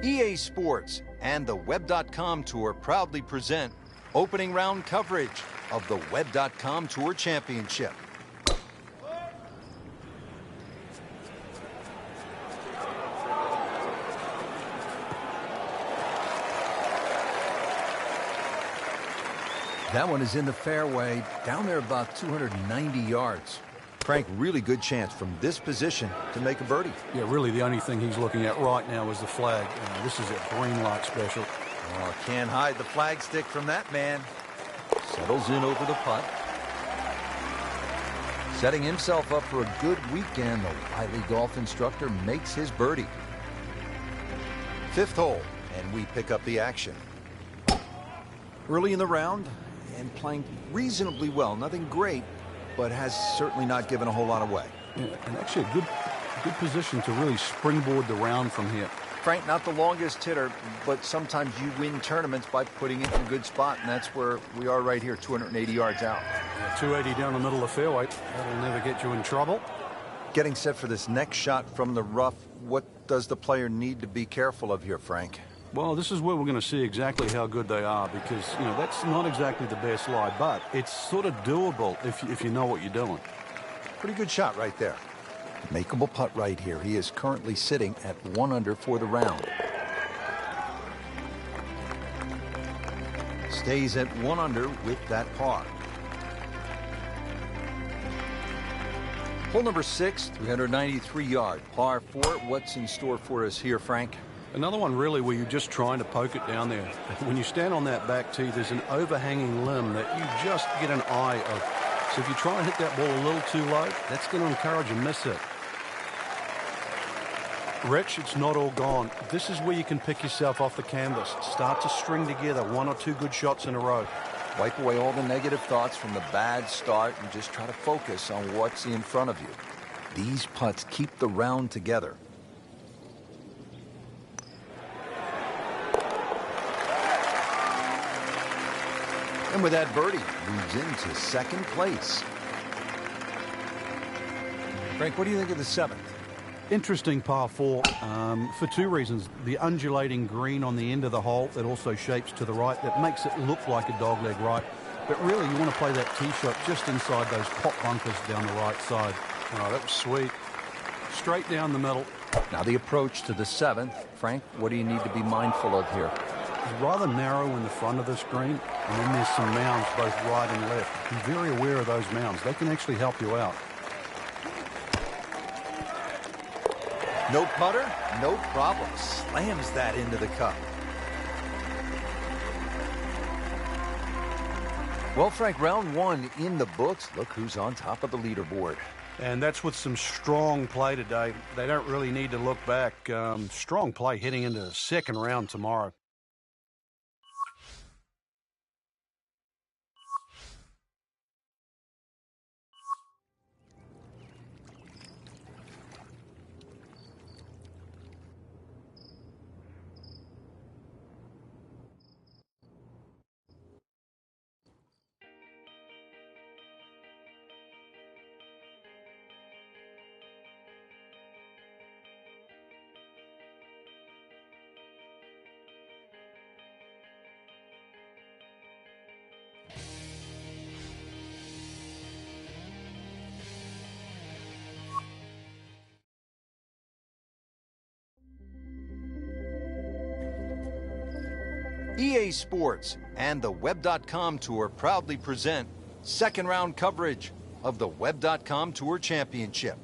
EA Sports and the Web.com Tour proudly present opening round coverage of the Web.com Tour Championship. That one is in the fairway, down there about 290 yards. Frank, really good chance from this position to make a birdie. Yeah, really the only thing he's looking at right now is the flag. This is a green light special. Oh, can't hide the flag stick from that man. Settles in over the putt. Setting himself up for a good weekend, the wily golf instructor makes his birdie. Fifth hole, and we pick up the action. Early in the round, and playing reasonably well. Nothing great, but has certainly not given a whole lot away. Yeah, and actually a good position to really springboard the round from here. Frank, not the longest hitter, but sometimes you win tournaments by putting it in a good spot, and that's where we are right here, 280 yards out. Yeah, 280 down the middle of the fairway. That'll never get you in trouble. Getting set for this next shot from the rough, what does the player need to be careful of here, Frank? Well, this is where we're going to see exactly how good they are because, that's not exactly the best lie, but it's sort of doable if you know what you're doing. Pretty good shot right there. Makeable putt right here. He is currently sitting at 1 under for the round. Stays at 1 under with that par. Hole number 6, 393-yard par 4. What's in store for us here, Frank? Another one really where you're just trying to poke it down there. When you stand on that back tee, there's an overhanging limb that you just get an eye of. So if you try and hit that ball a little too low, that's going to encourage a miss hit. Rich, it's not all gone. This is where you can pick yourself off the canvas. Start to string together 1 or 2 good shots in a row. Wipe away all the negative thoughts from the bad start and just try to focus on what's in front of you. These putts keep the round together. And with that birdie, moves into second place. Frank, what do you think of the 7th? Interesting par 4 for 2 reasons. The undulating green on the end of the hole that also shapes to the right that makes it look like a dogleg right. But really, you want to play that tee shot just inside those pot bunkers down the right side. Oh, that was sweet. Straight down the middle. Now the approach to the 7th. Frank, what do you need to be mindful of here? It's rather narrow in the front of the screen, and then there's some mounds both right and left. Be very aware of those mounds. They can actually help you out. No putter, no problem. Slams that into the cup. Well, Frank, round 1 in the books. Look who's on top of the leaderboard. And that's with some strong play today. They don't really need to look back. Strong play heading into the second round tomorrow. EA Sports and the Web.com Tour proudly present second round coverage of the Web.com Tour Championship.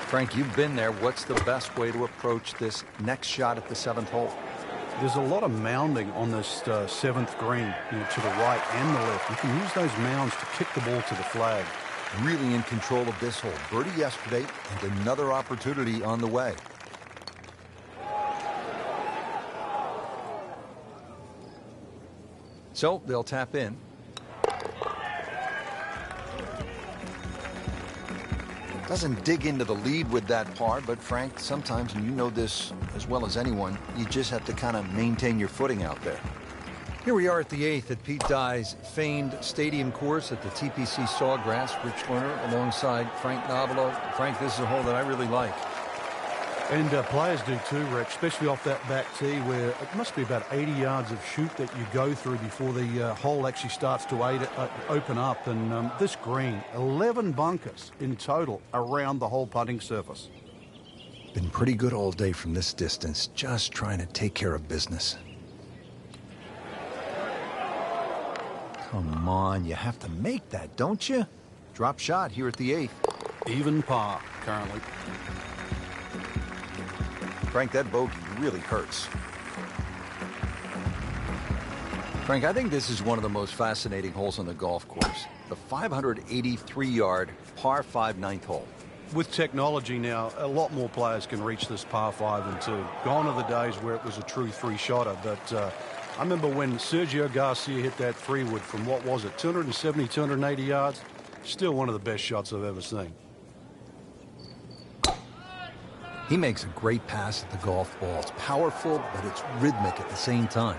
Frank, you've been there. What's the best way to approach this next shot at the 7th hole? There's a lot of mounding on this 7th green, to the right and the left. You can use those mounds to kick the ball to the flag. Really in control of this hole. Birdie yesterday and another opportunity on the way. So they'll tap in. Doesn't dig into the lead with that par, but Frank, sometimes, and you know this as well as anyone, you just have to kind of maintain your footing out there. Here we are at the 8th at Pete Dye's famed stadium course at the TPC Sawgrass. Rich Lerner alongside Frank Nobilo. Frank, this is a hole that I really like. And players do too, Rich, especially off that back tee where it must be about 80 yards of shoot that you go through before the hole actually starts to open up. And this green, 11 bunkers in total around the whole putting surface. Been pretty good all day from this distance, just trying to take care of business. Come on, you have to make that, don't you? Drop shot here at the 8th. Even par currently. Frank, that bogey really hurts. Frank, I think this is one of the most fascinating holes on the golf course. The 583-yard par 5 9th hole. With technology now, a lot more players can reach this par 5 and 2. Gone are the days where it was a true three-shotter, but I remember when Sergio Garcia hit that 3-wood from, what was it, 270, 280 yards? Still one of the best shots I've ever seen. He makes a great pass at the golf ball. It's powerful, but it's rhythmic at the same time.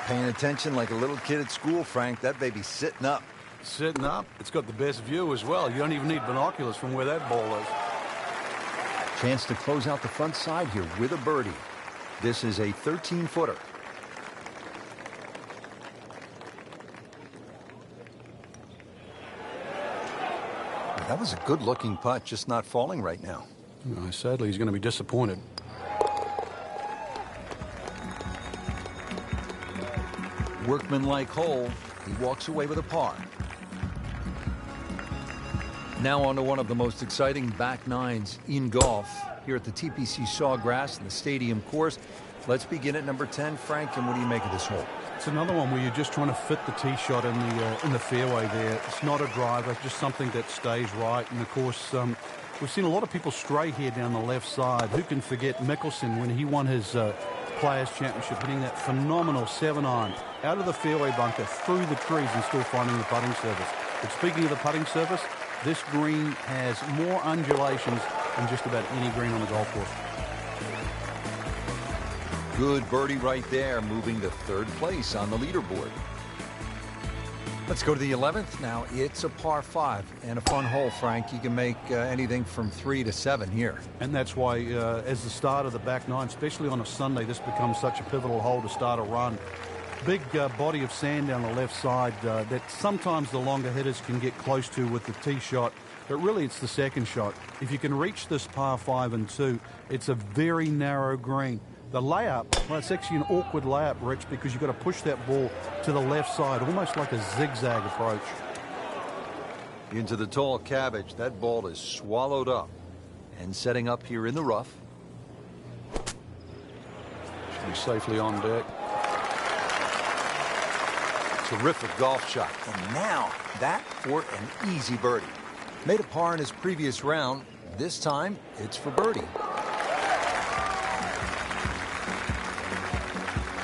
Paying attention like a little kid at school, Frank. That baby's sitting up. Sitting up? It's got the best view as well. You don't even need binoculars from where that ball is. Chance to close out the front side here with a birdie. This is a 13-footer. That was a good-looking putt, just not falling right now. Sadly, he's going to be disappointed. Workmanlike hole. He walks away with a par. Now on to one of the most exciting back nines in golf here at the TPC Sawgrass and the stadium course. Let's begin at number 10. Frank, and what do you make of this hole? It's another one where you're just trying to fit the tee shot in the fairway there. It's not a driver, just something that stays right. And, of course, we've seen a lot of people stray here down the left side. Who can forget Mickelson when he won his Players' Championship, hitting that phenomenal 7-iron out of the fairway bunker, through the trees, and still finding the putting surface. But speaking of the putting surface, this green has more undulations than just about any green on the golf course. Good birdie right there, moving to third place on the leaderboard. Let's go to the 11th. Now, it's a par 5 and a fun hole, Frank. You can make anything from 3 to 7 here. And that's why, as the start of the back nine, especially on a Sunday, this becomes such a pivotal hole to start a run. Big body of sand down the left side that sometimes the longer hitters can get close to with the tee shot, but really it's the second shot. If you can reach this par 5 and 2, it's a very narrow green. The layup, well, it's actually an awkward layup, Rich, because you've got to push that ball to the left side, almost like a zigzag approach. Into the tall cabbage. That ball is swallowed up. And setting up here in the rough. Should be safely on deck. Terrific golf shot. And now, that for an easy birdie. Made a par in his previous round. This time, it's for birdie.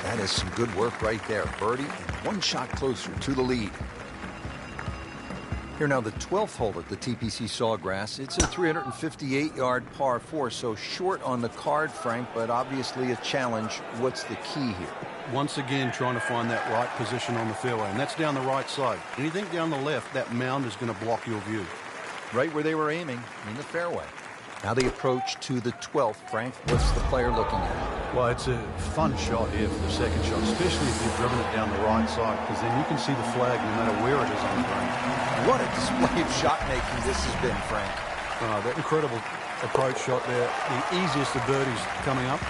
That is some good work right there. Birdie and one shot closer to the lead. Here now, the 12th hole at the TPC Sawgrass. It's a 358-yard par 4, so short on the card, Frank, but obviously a challenge. What's the key here? Once again, trying to find that right position on the fairway, and that's down the right side. Anything down the left, that mound is going to block your view. Right where they were aiming, in the fairway. Now the approach to the 12th, Frank. What's the player looking at? Well, it's a fun shot here for the second shot, especially if you've driven it down the right side, because then you can see the flag no matter where it is on the green. What a display of shot making this has been, Frank. That incredible approach shot there. The easiest of birdies coming up.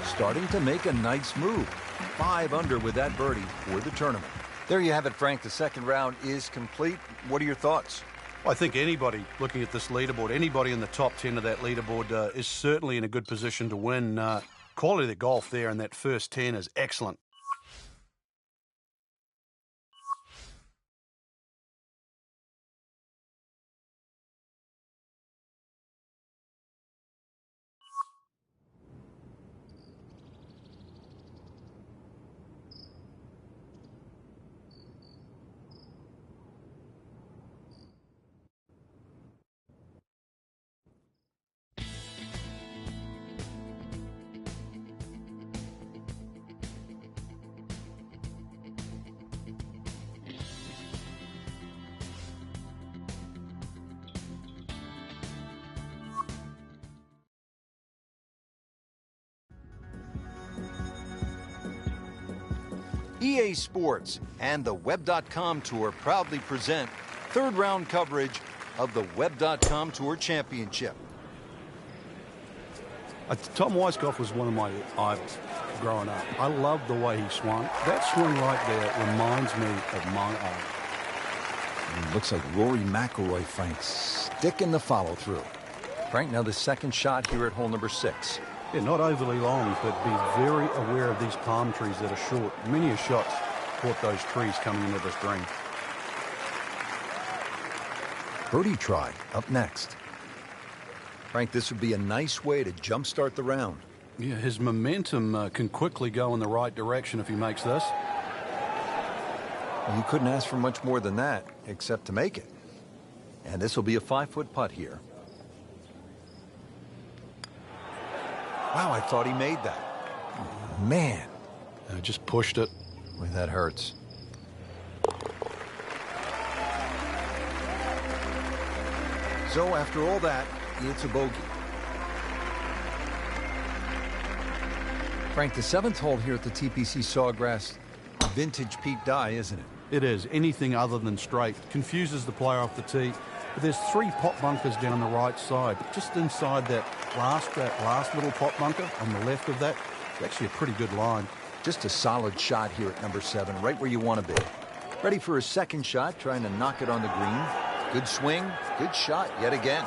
Starting to make a nice move. 5 under with that birdie for the tournament. There you have it, Frank. The second round is complete. What are your thoughts? I think anybody looking at this leaderboard, anybody in the top 10 of that leaderboard is certainly in a good position to win. Quality of the golf there in that first 10 is excellent. EA Sports and the Web.com Tour proudly present third round coverage of the Web.com Tour Championship. Tom Weiskopf was one of my idols growing up. I loved the way he swung. That swing right there reminds me of my idol. Looks like Rory McIlroy, Frank, sticking the follow-through. Frank, now the second shot here at hole number 6. Yeah, not overly long, but be very aware of these palm trees that are short. Many a shot's caught those trees coming into this green. Birdie try up next. Frank, this would be a nice way to jumpstart the round. Yeah, his momentum can quickly go in the right direction if he makes this. You couldn't ask for much more than that, except to make it. And this will be a 5-foot putt here. Wow, I thought he made that. Man. Just pushed it. Boy, that hurts. So after all that, it's a bogey. Frank, the 7th hole here at the TPC Sawgrass, vintage Pete Dye, isn't it? It is. Anything other than straight confuses the player off the tee. But there's 3 pot bunkers down the right side. Just inside that last little pot bunker on the left of that, it's actually a pretty good line. Just a solid shot here at number 7, right where you want to be. Ready for a second shot, trying to knock it on the green. Good swing, good shot yet again.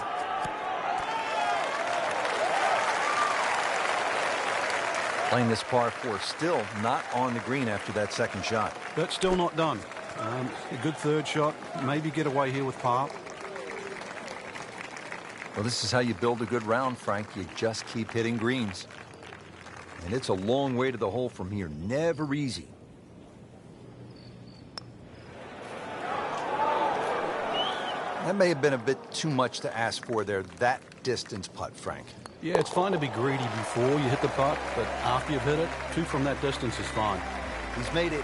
Playing this par 4, still not on the green after that second shot. But still not done. A good third shot. Maybe get away here with par. Well, this is how you build a good round, Frank. You just keep hitting greens. And it's a long way to the hole from here. Never easy. That may have been a bit too much to ask for there, that distance putt, Frank. Yeah, it's fine to be greedy before you hit the putt, but after you've hit it, 2 from that distance is fine. He's made it.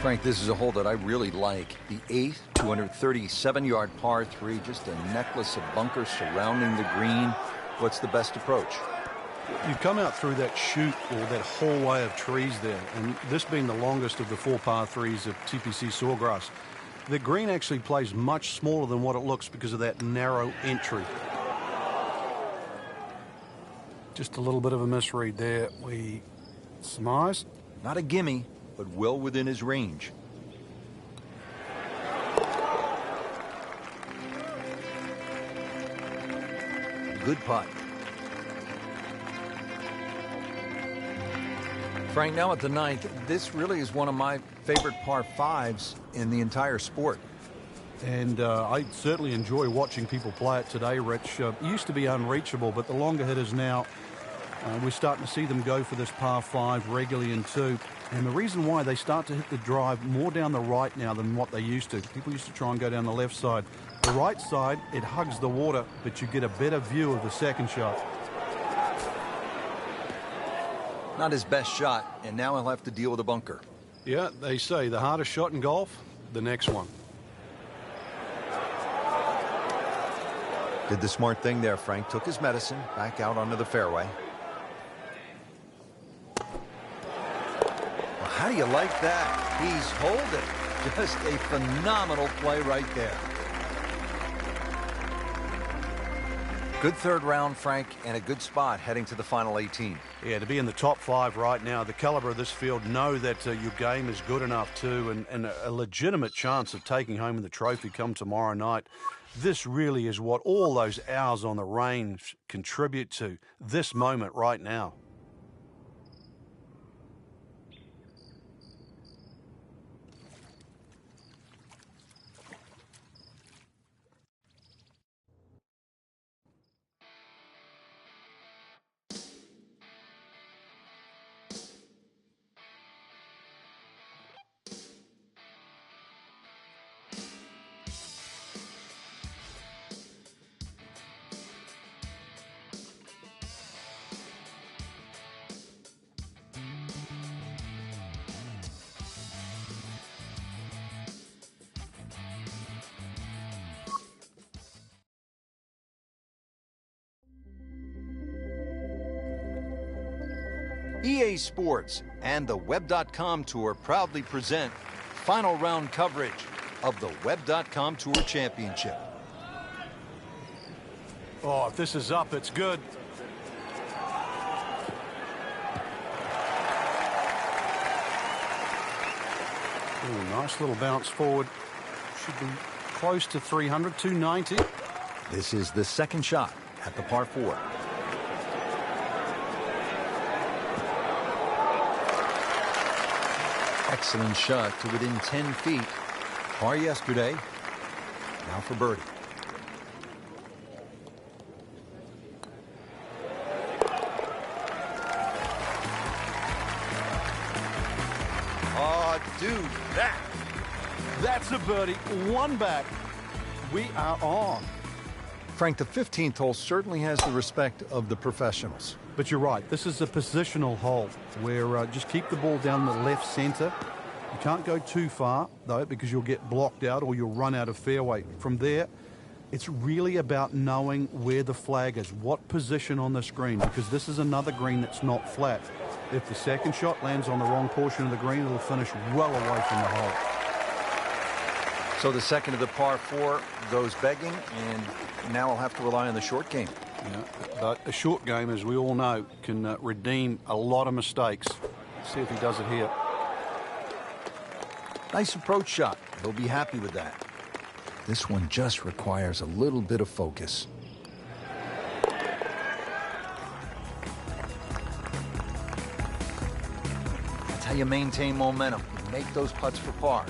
Frank, this is a hole that I really like. The 8th, 237-yard par 3, just a necklace of bunkers surrounding the green. What's the best approach? You come out through that chute or that hallway of trees there, and this being the longest of the 4 par 3s of TPC Sawgrass, the green actually plays much smaller than what it looks because of that narrow entry. Just a little bit of a misread there. We surmise. Not a gimme, but well within his range. Good putt. Frank, now at the 9th, this really is one of my favorite par 5s in the entire sport. And I certainly enjoy watching people play it today, Rich. It used to be unreachable, but the longer hitters now, we're starting to see them go for this par 5 regularly in 2. And the reason why they start to hit the drive more down the right now than what they used to. People used to try and go down the left side. The right side, it hugs the water, but you get a better view of the second shot. Not his best shot, and now he'll have to deal with a bunker. Yeah, they say the hardest shot in golf, the next one. Did the smart thing there, Frank. Took his medicine, back out onto the fairway. Well, how do you like that? He's holding. Just a phenomenal play right there. Good third round, Frank, and a good spot heading to the final 18. Yeah, to be in the top 5 right now, the caliber of this field, know that your game is good enough too, and a legitimate chance of taking home the trophy come tomorrow night. This really is what all those hours on the range contribute to, this moment right now. EA Sports and the Web.com Tour proudly present final round coverage of the Web.com Tour Championship. Oh, if this is up, it's good. Ooh, nice little bounce forward. Should be close to 300, 290. This is the second shot at the par 4. Excellent shot to within 10 feet. Par yesterday. Now for birdie. Oh, dude, That's a birdie. One back. We are on. Frank, the 15th hole certainly has the respect of the professionals. But you're right. This is a positional hole where just keep the ball down the left center. You can't go too far, though, because you'll get blocked out or you'll run out of fairway. From there, it's really about knowing where the flag is, what position on this green, because this is another green that's not flat. If the second shot lands on the wrong portion of the green, it'll finish well away from the hole. So the second of the par 4 goes begging, and now I'll have to rely on the short game. Yeah, but a short game, as we all know, can redeem a lot of mistakes. Let's see if he does it here. Nice approach shot. He'll be happy with that. This one just requires a little bit of focus. That's how you maintain momentum. You make those putts for par.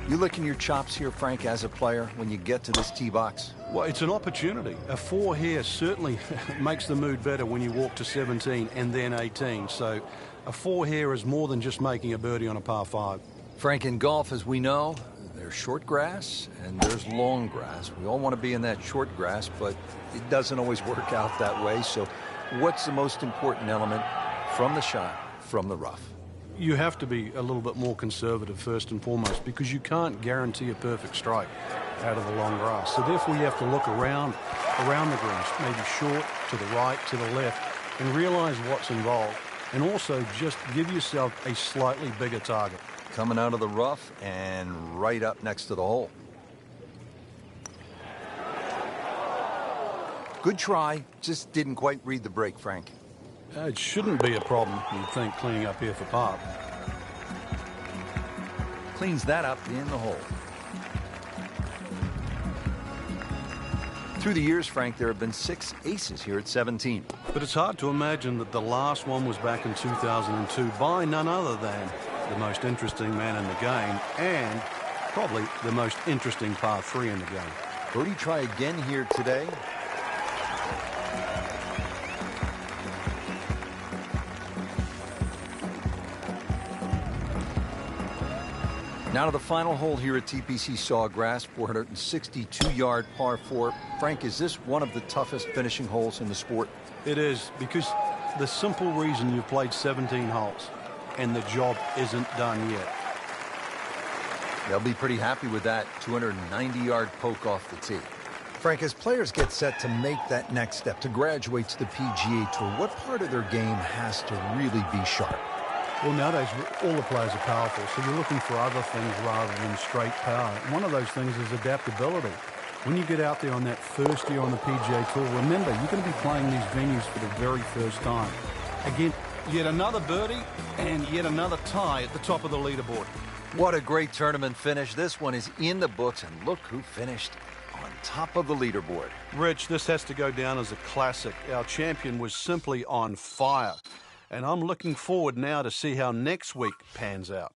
You licking your chops here, Frank, as a player, when you get to this tee box? Well, it's an opportunity. A 4 here certainly makes the mood better when you walk to 17 and then 18. So a 4 here is more than just making a birdie on a par 5. Frank, in golf, as we know, there's short grass and there's long grass. We all want to be in that short grass, but it doesn't always work out that way. So what's the most important element from the shot, from the rough? You have to be a little bit more conservative first and foremost, because you can't guarantee a perfect strike out of the long grass. So therefore you have to look around the greens, maybe short, to the right, to the left, and realize what's involved. And also just give yourself a slightly bigger target. Coming out of the rough and right up next to the hole. Good try, just didn't quite read the break, Frank. It shouldn't be a problem, you'd think, cleaning up here for par. Cleans that up in the hole. Through the years, Frank, there have been 6 aces here at 17. But it's hard to imagine that the last one was back in 2002 by none other than the most interesting man in the game and probably the most interesting par 3 in the game. Birdie try again here today. Now to the final hole here at TPC Sawgrass, 462-yard par 4. Frank, is this one of the toughest finishing holes in the sport? It is, because the simple reason you've played 17 holes and the job isn't done yet. They'll be pretty happy with that 290-yard poke off the tee. Frank, as players get set to make that next step, to graduate to the PGA Tour, what part of their game has to really be sharp? Well, nowadays, all the players are powerful, so you're looking for other things rather than straight power. One of those things is adaptability. When you get out there on that first year on the PGA Tour, remember, you're going to be playing these venues for the very first time. Again, yet another birdie and yet another tie at the top of the leaderboard. What a great tournament finish. This one is in the books, and look who finished on top of the leaderboard. Rich, this has to go down as a classic. Our champion was simply on fire. And I'm looking forward now to see how next week pans out.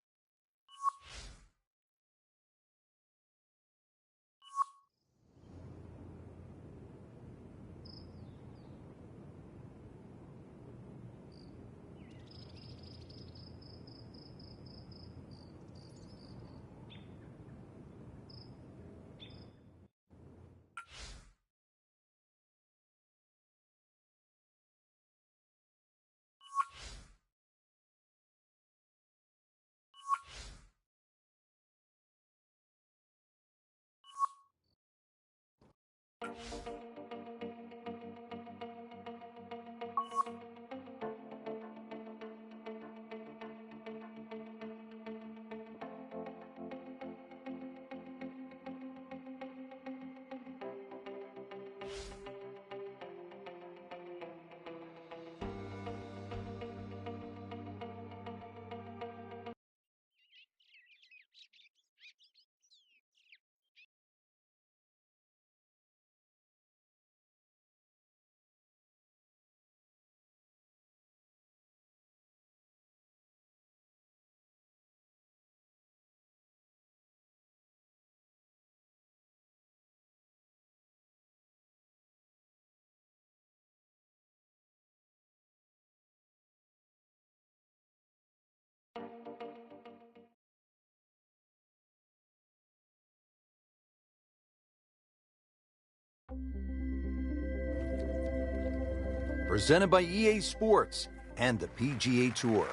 presented by EA Sports and the PGA Tour.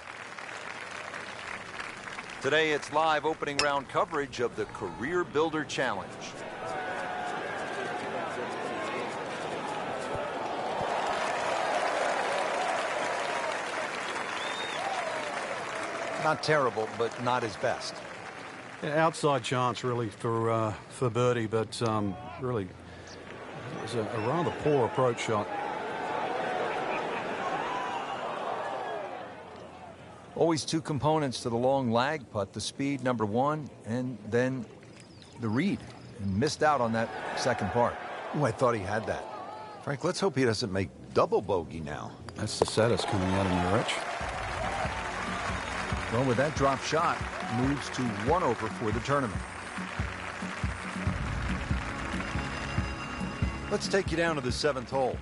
Today it's live opening round coverage of the Career Builder Challenge. Not terrible, but not his best. Yeah, outside chance really for birdie, but really it was a rather poor approach shot. Always two components to the long lag putt, the speed, number one, and then the read. And missed out on that second part. Oh, I thought he had that. Frank, let's hope he doesn't make double bogey now. That's the saddest coming out of me, Rich. Well, with that drop shot, moves to 1 over for the tournament. Let's take you down to the 7th hole.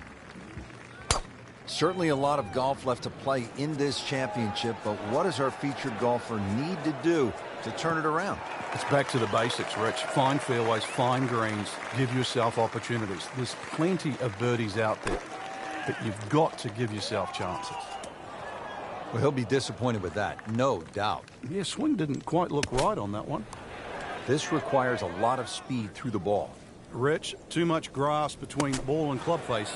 Certainly a lot of golf left to play in this championship, but what does our featured golfer need to do to turn it around? It's back to the basics, Rich. Fine fairways, fine greens, give yourself opportunities. There's plenty of birdies out there, but you've got to give yourself chances. Well, he'll be disappointed with that, no doubt. Yeah, swing didn't quite look right on that one. This requires a lot of speed through the ball. Rich, too much grass between ball and club face.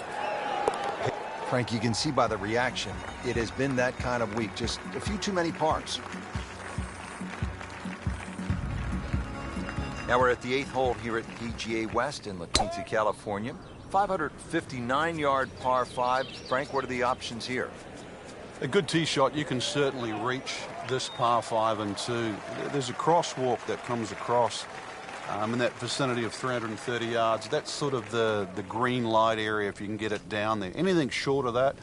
Frank, you can see by the reaction, it has been that kind of week. Just a few too many pars. Now we're at the 8th hole here at PGA West in La Quinta, California. 559-yard par 5. Frank, what are the options here? A good tee shot, you can certainly reach this par 5 and 2. There's a crosswalk that comes across in that vicinity of 330 yards. That's sort of the green light area if you can get it down there. Anything short of that,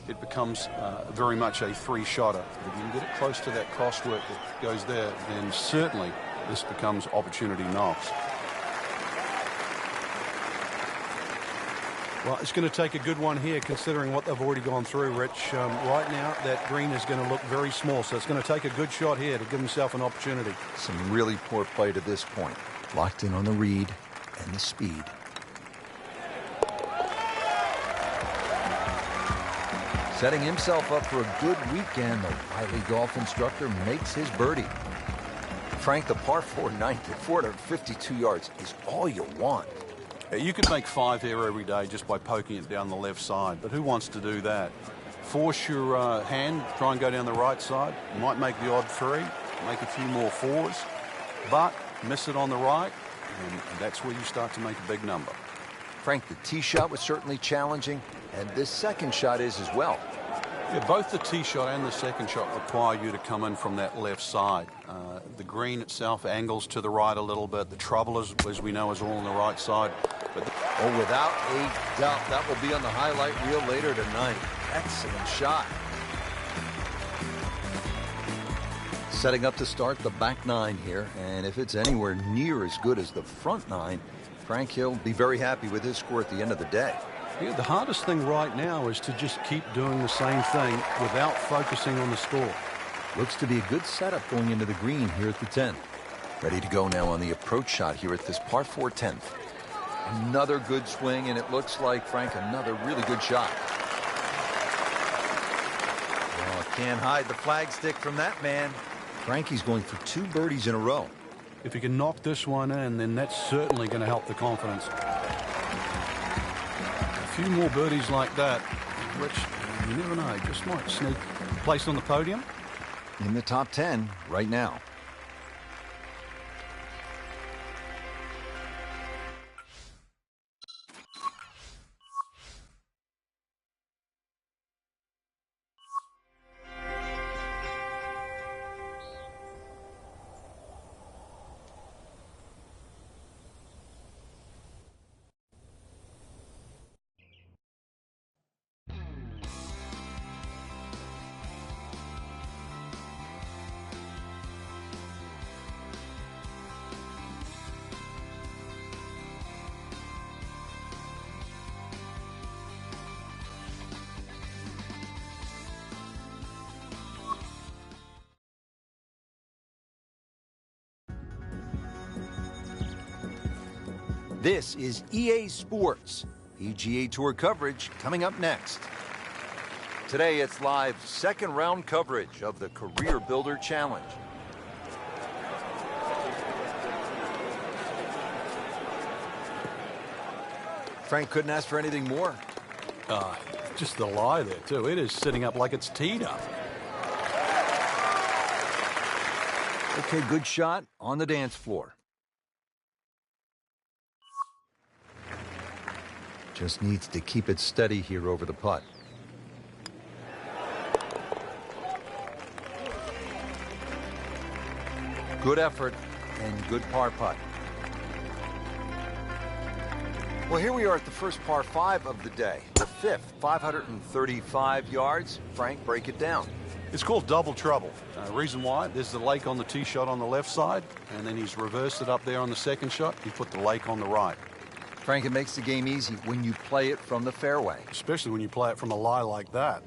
it becomes very much a 3-shotter. If you can get it close to that crosswalk that goes there, then certainly this becomes opportunity knocks. Well, it's going to take a good one here considering what they've already gone through, Rich. Right now, that green is going to look very small, so it's going to take a good shot here to give himself an opportunity. Some really poor play to this point. Locked in on the read and the speed. Setting himself up for a good weekend, the wily golf instructor makes his birdie. Frank, the par 4 ninth at 452 yards is all you want. You could make 5 here every day just by poking it down the left side, but who wants to do that? Force your hand, try and go down the right side. You might make the odd 3, make a few more 4s, but miss it on the right, and that's where you start to make a big number. Frank, the tee shot was certainly challenging, and this second shot is as well. Yeah, both the tee shot and the second shot require you to come in from that left side. The green itself angles to the right a little bit. The trouble, as we know, is all on the right side. But without a doubt, that will be on the highlight reel later tonight. Excellent shot. Setting up to start the back 9 here, and if it's anywhere near as good as the front 9, Frank, he'll be very happy with his score at the end of the day. Yeah, the hardest thing right now is to just keep doing the same thing without focusing on the score. Looks to be a good setup going into the green here at the 10th. Ready to go now on the approach shot here at this par 4 10th. Another good swing, and it looks like, Frank, another really good shot. Oh, can't hide the flagstick from that man. Frankie's going for 2 birdies in a row. If he can knock this one in, then that's certainly going to help the confidence. A few more birdies like that, which you never know, just might sneak place on the podium. In the top 10 right now. This is EA Sports. PGA Tour coverage coming up next. Today it's live second round coverage of the Career Builder Challenge. Frank couldn't ask for anything more. Just the lie there, too. It is sitting up like it's teed up. Okay, good shot on the dance floor. Just needs to keep it steady here over the putt. Good effort and good par putt. Well, here we are at the first par 5 of the day. The fifth, 535 yards. Frank, break it down. It's called double trouble. Reason why, there's the lake on the tee shot on the left side, and then he's reversed it up there on the second shot. He put the lake on the right. Frank, it makes the game easy when you play it from the fairway. Especially when you play it from a lie like that.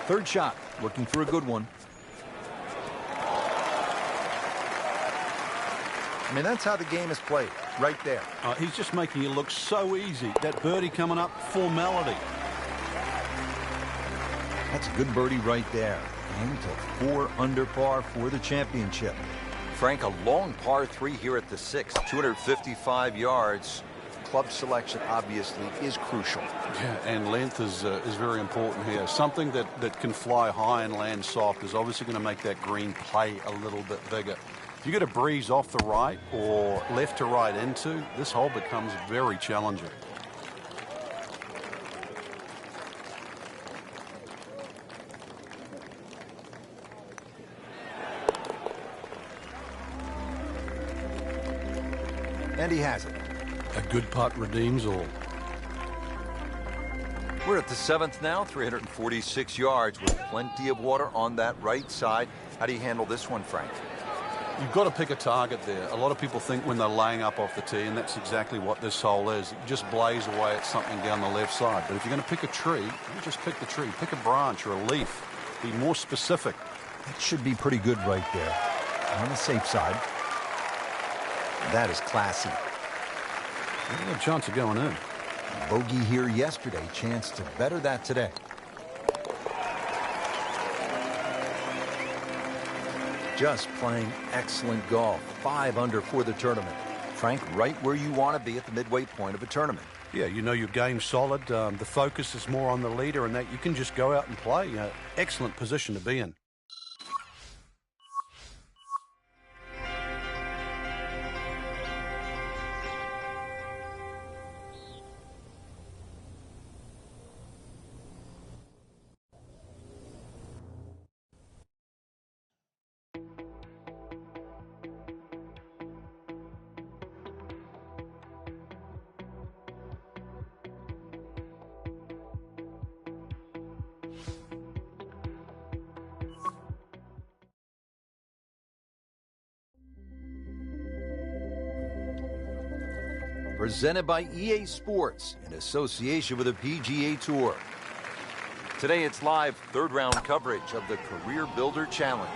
Third shot, looking for a good one. I mean, that's how the game is played, right there. He's just making it look so easy. That birdie coming up, formality. That's a good birdie right there. And to 4 under par for the championship. Frank, a long par 3 here at the 6th, 255 yards. Club selection obviously is crucial. Yeah, and length is very important here. Something that can fly high and land soft is obviously going to make that green play a little bit bigger. If you get a breeze off the right or left to right into, this hole becomes very challenging. And he has it. A good putt redeems all. We're at the 7th now, 346 yards with plenty of water on that right side. How do you handle this one, Frank? You've got to pick a target there. A lot of people think when they're laying up off the tee, and that's exactly what this hole is. You just blaze away at something down the left side. But if you're going to pick a tree, don't just pick the tree. Pick a branch or a leaf. Be more specific. That should be pretty good right there. On the safe side. That is classy. A chance of going in. Bogey here yesterday. Chance to better that today. Just playing excellent golf. 5 under for the tournament. Frank, right where you want to be at the midway point of a tournament. Yeah, you know your game's solid. The focus is more on the leader and that you can just go out and play. Excellent position to be in. Presented by EA Sports in association with the PGA Tour. Today it's live third round coverage of the Career Builder Challenge.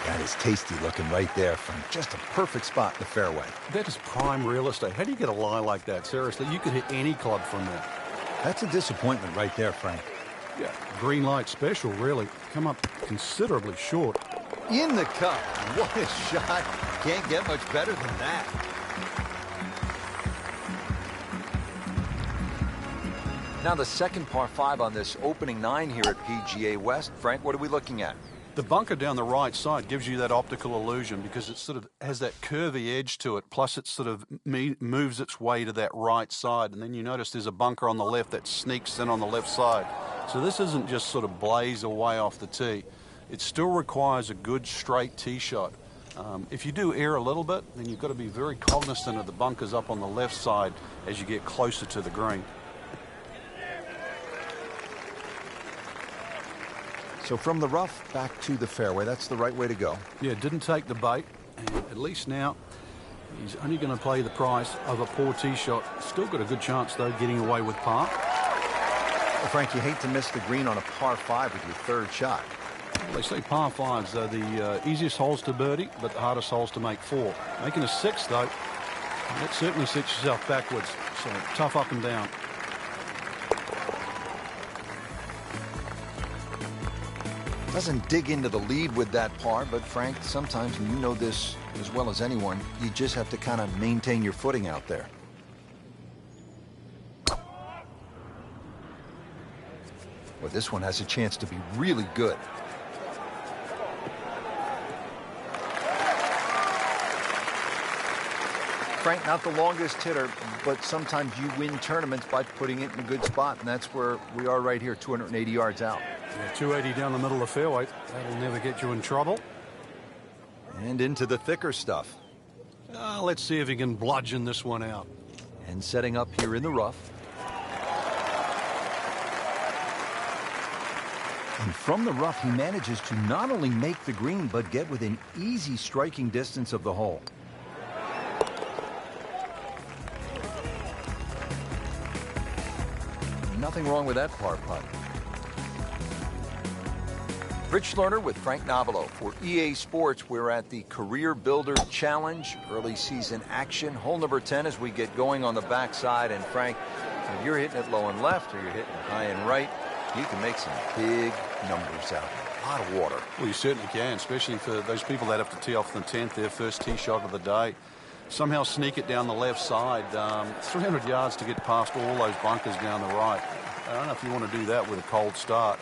That is tasty looking right there, Frank. Just a perfect spot in the fairway. That is prime real estate. How do you get a lie like that? Seriously, you could hit any club from that. That's a disappointment right there, Frank. Yeah, green light special, really. Come up considerably short. In the cup. What a shot. Can't get much better than that. Now the second par 5 on this opening 9 here at PGA West. Frank, what are we looking at? The bunker down the right side gives you that optical illusion because it sort of has that curvy edge to it, plus it sort of moves its way to that right side, and then you notice there's a bunker on the left that sneaks in on the left side. So this isn't just sort of blaze away off the tee. It still requires a good straight tee shot. If you do err a little bit, then you've got to be very cognizant of the bunkers up on the left side as you get closer to the green. So from the rough back to the fairway, that's the right way to go. Yeah, didn't take the bait, and at least now He's only going to play the price of a poor tee shot. Still got a good chance, though, getting away with par. Well, Frank, you hate to miss the green on a par 5 with your third shot. Well, they say par 5s are the easiest holes to birdie, but the hardest holes to make 4. Making a 6, though, that certainly sets yourself backwards. So tough up and down. Doesn't dig into the lead with that par, but Frank, sometimes, and you know this as well as anyone, you just have to kind of maintain your footing out there. Well, this one has a chance to be really good. Frank, not the longest hitter, but sometimes you win tournaments by putting it in a good spot, and that's where we are right here, 280 yards out. Yeah, 280 down the middle of the fairway. That'll never get you in trouble. And into the thicker stuff. Let's see if he can bludgeon this one out. And setting up here in the rough. And from the rough, he manages to not only make the green, but get within easy striking distance of the hole. Nothing wrong with that par putt. Rich Lerner with Frank Navalo for EA Sports. We're at the Career Builder Challenge, early season action. Hole number 10 as we get going on the backside. And Frank, if you're hitting it low and left or you're hitting it high and right, you can make some big numbers out there. A lot of water. Well, you certainly can, especially for those people that have to tee off the 10th, their first tee shot of the day. Somehow sneak it down the left side. 300 yards to get past all those bunkers down the right. I don't know if you want to do that with a cold start.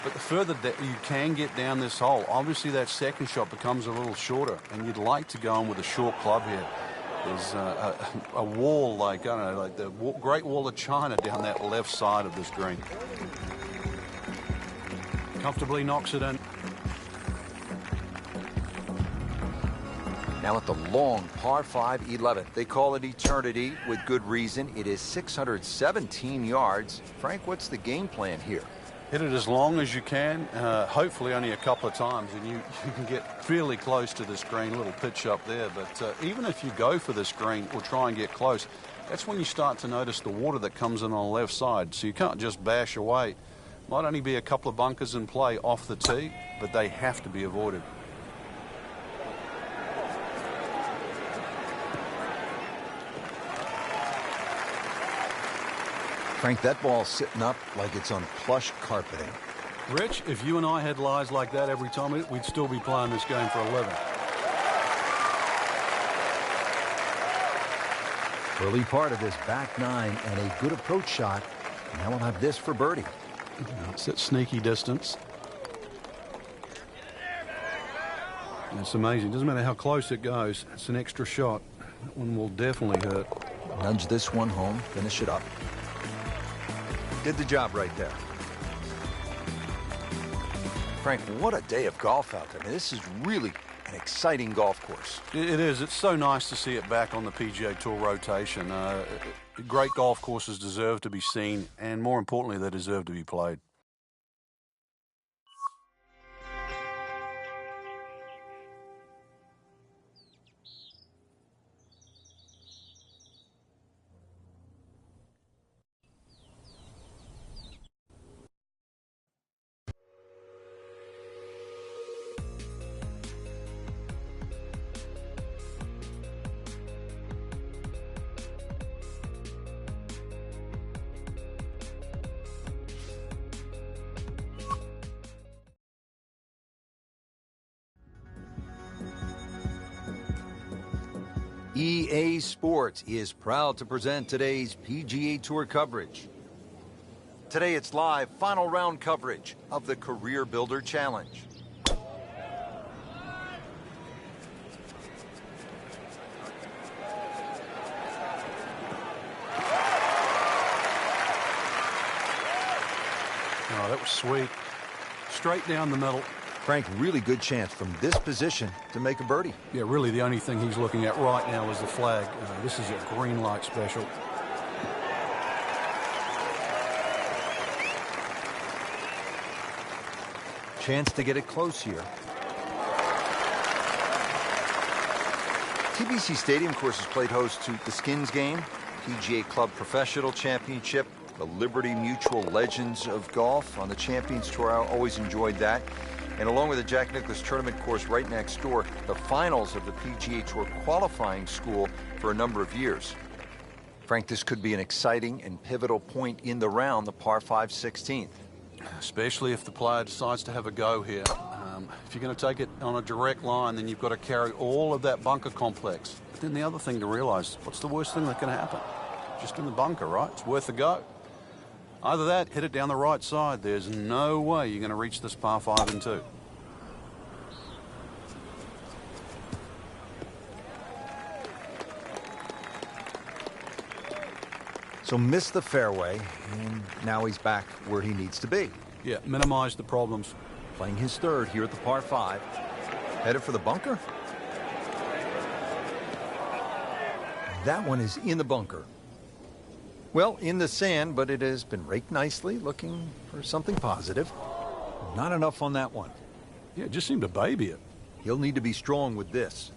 But the further that you can get down this hole, obviously that second shot becomes a little shorter, and you'd like to go in with a short club here. There's a wall, like, I don't know, like the Great Wall of China down that left side of this green. Comfortably knocks it in. Now at the long par 5 11th. They call it eternity with good reason. It is 617 yards. Frank, what's the game plan here? Hit it as long as you can, hopefully only a couple of times, and you can get fairly close to this green. Little pitch up there, but even if you go for this green or try and get close, that's when you start to notice the water that comes in on the left side. So you can't just bash away. Might only be a couple of bunkers in play off the tee, but they have to be avoided. Frank, that ball's sitting up like it's on plush carpeting. Rich, if you and I had lies like that every time, we'd still be playing this game for 11. Early part of this back 9 and a good approach shot. Now we'll have this for birdie. It's at sneaky distance. It's amazing. Doesn't matter how close it goes. It's an extra shot. That one will definitely hurt. Nudge this one home. Finish it up. Did the job right there. Frank, what a day of golf out there. I mean, this is really an exciting golf course. It is. It's so nice to see it back on the PGA Tour rotation. Great golf courses deserve to be seen, and more importantly, they deserve to be played. EA Sports is proud to present today's PGA Tour coverage. Today it's live final round coverage of the Career Builder Challenge. Oh, that was sweet. Straight down the middle. Frank, really good chance from this position to make a birdie. Yeah, really the only thing he's looking at right now is the flag. This is a green light special. Chance to get it close here. TBC Stadium, of course, has played host to the Skins Game, PGA Club Professional Championship, the Liberty Mutual Legends of Golf on the Champions Tour. I always enjoyed that. And along with the Jack Nicklaus Tournament course right next door, the finals of the PGA Tour qualifying school for a number of years. Frank, this could be an exciting and pivotal point in the round, the par 5 16th. Especially if the player decides to have a go here. If you're going to take it on a direct line, then you've got to carry all of that bunker complex. But then the other thing to realize, what's the worst thing that can happen? Just in the bunker, right? It's worth a go. Either that, hit it down the right side. There's no way you're going to reach this par 5 and 2. So missed the fairway, and now he's back where he needs to be. Yeah, minimize the problems. Playing his third here at the par 5. Headed for the bunker. That one is in the bunker. Well, in the sand, but it has been raked nicely, looking for something positive. Not enough on that one. Yeah, just seemed to baby it. He'll need to be strong with this.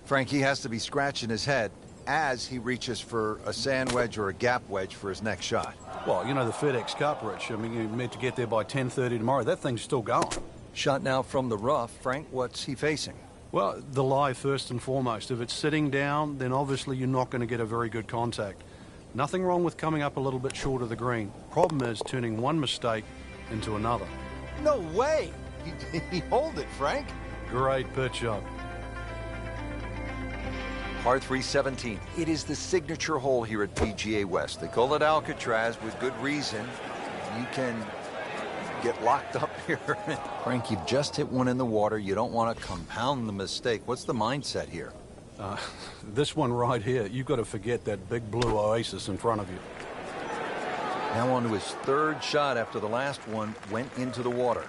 Frankie has to be scratching his head as he reaches for a sand wedge or a gap wedge for his next shot. Well, you know the FedEx Cup, Rich. I mean, you're meant to get there by 10:30 tomorrow. That thing's still going. Shot now from the rough. Frank, what's he facing? Well, the lie first and foremost. If it's sitting down, then obviously you're not going to get a very good contact. Nothing wrong with coming up a little bit short of the green. Problem is turning one mistake into another. No way! He hold it, Frank. Great pitch up. Par 3 17. It is the signature hole here at PGA West. They call it Alcatraz with good reason. You can get locked up here. Frank, you've just hit one in the water. You don't want to compound the mistake. What's the mindset here? This one right here, you've got to forget that big blue oasis in front of you. Now on to his third shot after the last one went into the water.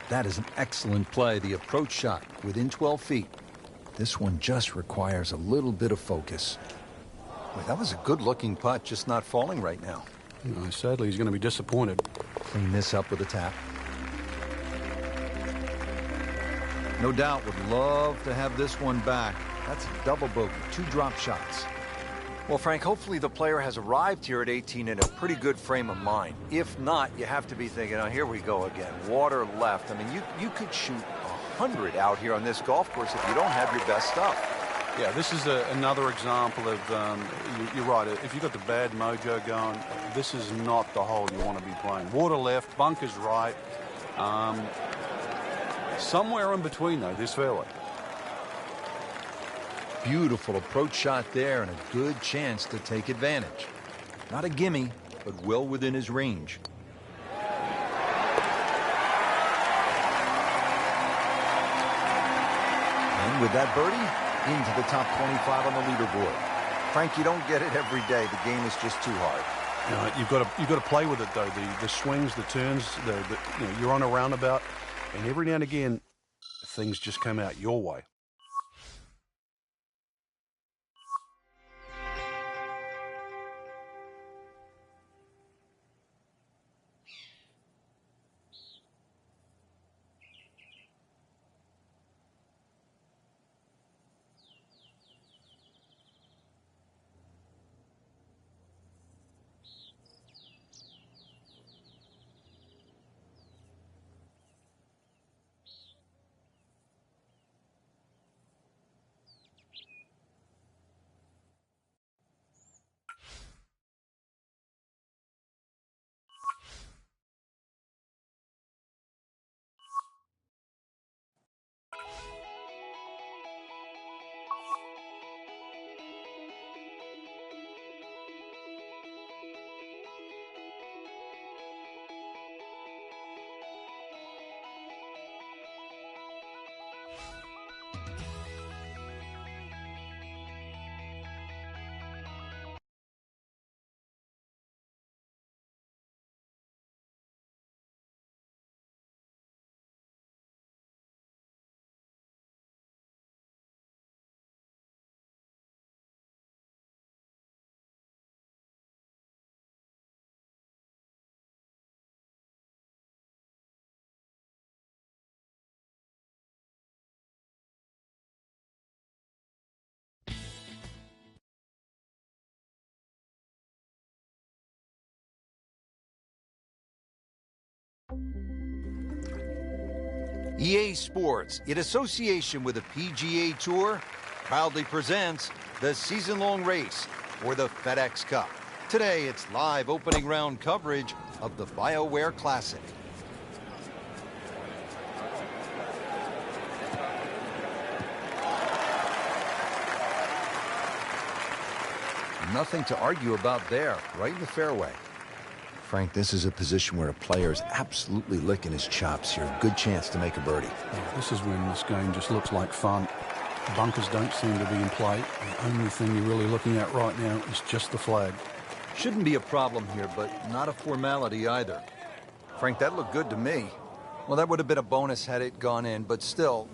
That is an excellent play. The approach shot within 12 feet. This one just requires a little bit of focus. Boy, that was a good-looking putt, just not falling right now. No, sadly, he's going to be disappointed. Clean this up with a tap. No doubt would love to have this one back. That's a double bogey, 2 drop shots. Well, Frank, hopefully the player has arrived here at 18 in a pretty good frame of mind. If not, you have to be thinking, oh, here we go again. Water left. I mean, you could shoot 100 out here on this golf course if you don't have your best stuff. Yeah, this is another example of, you're right, if you've got the bad mojo going, this is not the hole you want to be playing. Water left, bunkers right. Somewhere in between, though, this fairway. Beautiful approach shot there and a good chance to take advantage. Not a gimme, but well within his range. And with that birdie, into the top 25 on the leaderboard. Frank, you don't get it every day. The game is just too hard. No, you've got to play with it though. The swings, the turns, you're on a roundabout, and every now and again, things just come out your way. EA Sports, in association with the PGA Tour, proudly presents the season-long race for the FedEx Cup. Today, it's live opening round coverage of the BioWare Classic. Nothing to argue about there, right in the fairway. Frank, this is a position where a player is absolutely licking his chops here. Good chance to make a birdie. Yeah, this is when this game just looks like fun. Bunkers don't seem to be in play. The only thing you're really looking at right now is just the flag. Shouldn't be a problem here, but not a formality either. Frank, that looked good to me. Well, that would have been a bonus had it gone in, but still,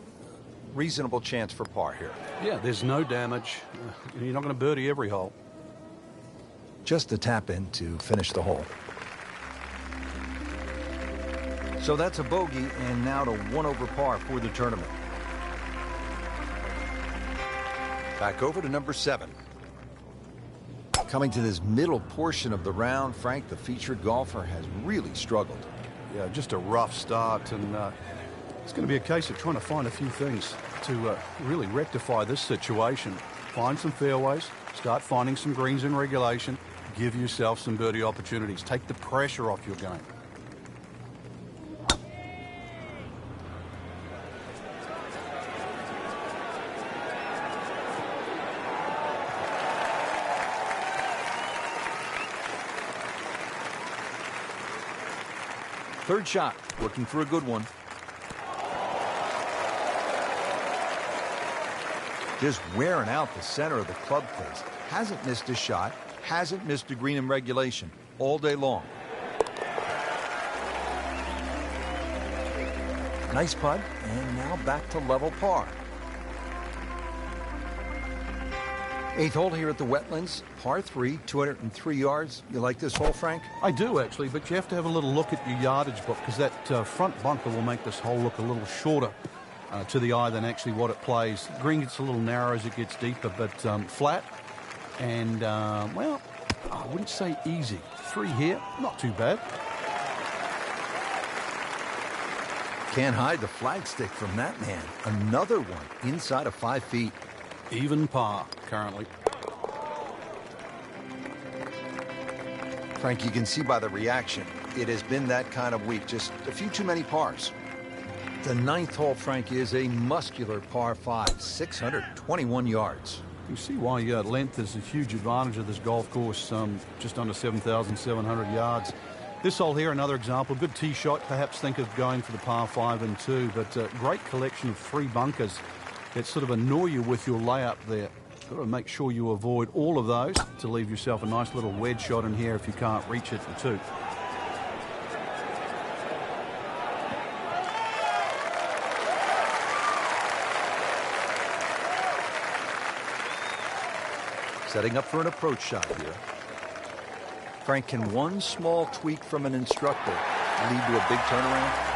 reasonable chance for par here. Yeah, there's no damage. You're not going to birdie every hole. Just a tap in to finish the hole. So that's a bogey, and now to 1 over par for the tournament. Back over to number 7. Coming to this middle portion of the round, Frank, the featured golfer, has really struggled. Yeah, just a rough start, and it's going to be a case of trying to find a few things to really rectify this situation. Find some fairways, start finding some greens in regulation, give yourself some birdie opportunities. Take the pressure off your game. Third shot, looking for a good one. Just wearing out the center of the club face. Hasn't missed a shot, hasn't missed a green in regulation all day long. Nice putt, and now back to level par. 8th hole here at the Wetlands, par 3, 203 yards. You like this hole, Frank? I do, actually, but you have to have a little look at your yardage book, because that front bunker will make this hole look a little shorter to the eye than actually what it plays. Green gets a little narrow as it gets deeper, but flat. And, well, I wouldn't say easy. 3 here, not too bad. Can't hide the flagstick from that man. Another one inside of 5 feet. Even par currently. Frank, you can see by the reaction, it has been that kind of week. Just a few too many pars. The 9th hole, Frank, is a muscular par 5, 621 yards. You see why length is a huge advantage of this golf course, just under 7,700 yards. This hole here, another example. Good tee shot. Perhaps think of going for the par 5 and 2, but a great collection of 3 bunkers that sort of annoy you with your layup there. Got to make sure you avoid all of those to leave yourself a nice little wedge shot in here if you can't reach it for 2. Setting up for an approach shot here. Frank, can one small tweak from an instructor lead to a big turnaround?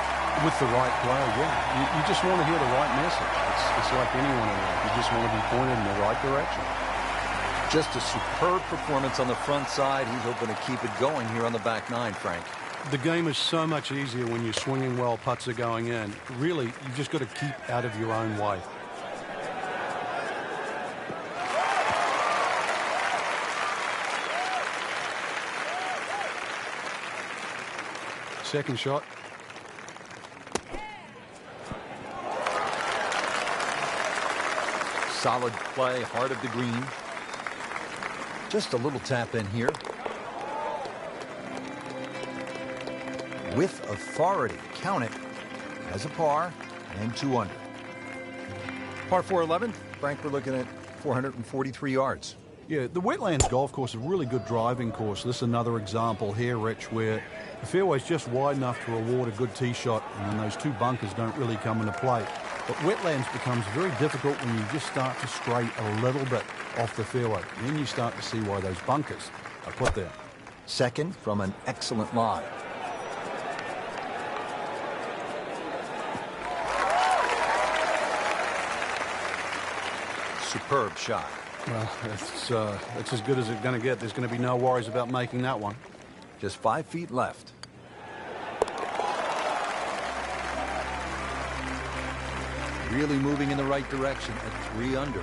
With the right player, yeah. You just want to hear the right message. It's like anyone in life. You just want to be pointed in the right direction. Just a superb performance on the front side. He's hoping to keep it going here on the back 9, Frank. The game is so much easier when you're swinging well, putts are going in. Really, you've just got to keep out of your own way. Second shot. Solid play, heart of the green. Just a little tap in here. With authority, count it as a par and 2 under. Par 4 11, Frank, we're looking at 443 yards. Yeah, the Wetlands golf course is a really good driving course. This is another example here, Rich, where the fairway's just wide enough to reward a good tee shot, and then those 2 bunkers don't really come into play. But Wetlands becomes very difficult when you just start to stray a little bit off the fairway. And then you start to see why those bunkers are put there. Second from an excellent lie. Superb shot. Well, it's as good as it's going to get. There's going to be no worries about making that one. Just 5 feet left. really moving in the right direction at 3 under.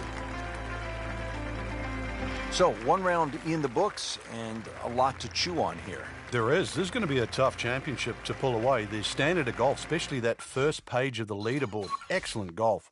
So 1 round in the books and a lot to chew on here. There is. This is going to be a tough championship to pull away. The standard of golf, especially that first page of the leaderboard. Excellent golf.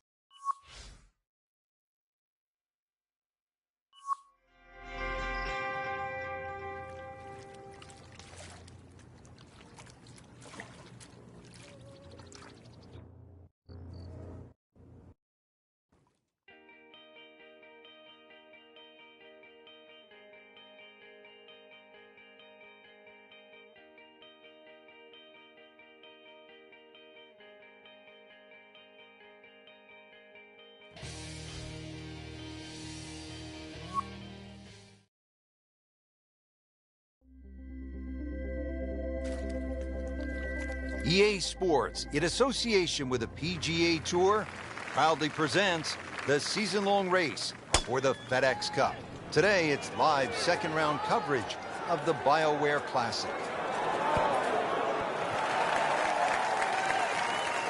EA Sports, in association with the PGA Tour, proudly presents the season-long race for the FedEx Cup. Today, it's live second-round coverage of the BioWare Classic.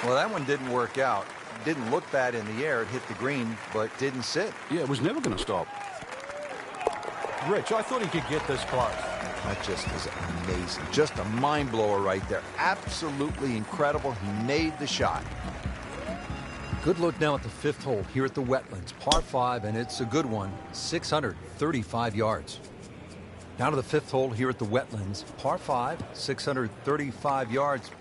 Well, that one didn't work out. Didn't look bad in the air. It hit the green, but didn't sit. Yeah, it was never going to stop. Rich, I thought he could get this close. That just is amazing. Just a mind blower right there. Absolutely incredible. He made the shot. Good look now at the 5th hole here at the Wetlands. Par 5, and it's a good one. 635 yards. Now to the 5th hole here at the Wetlands. Par 5, 635 yards.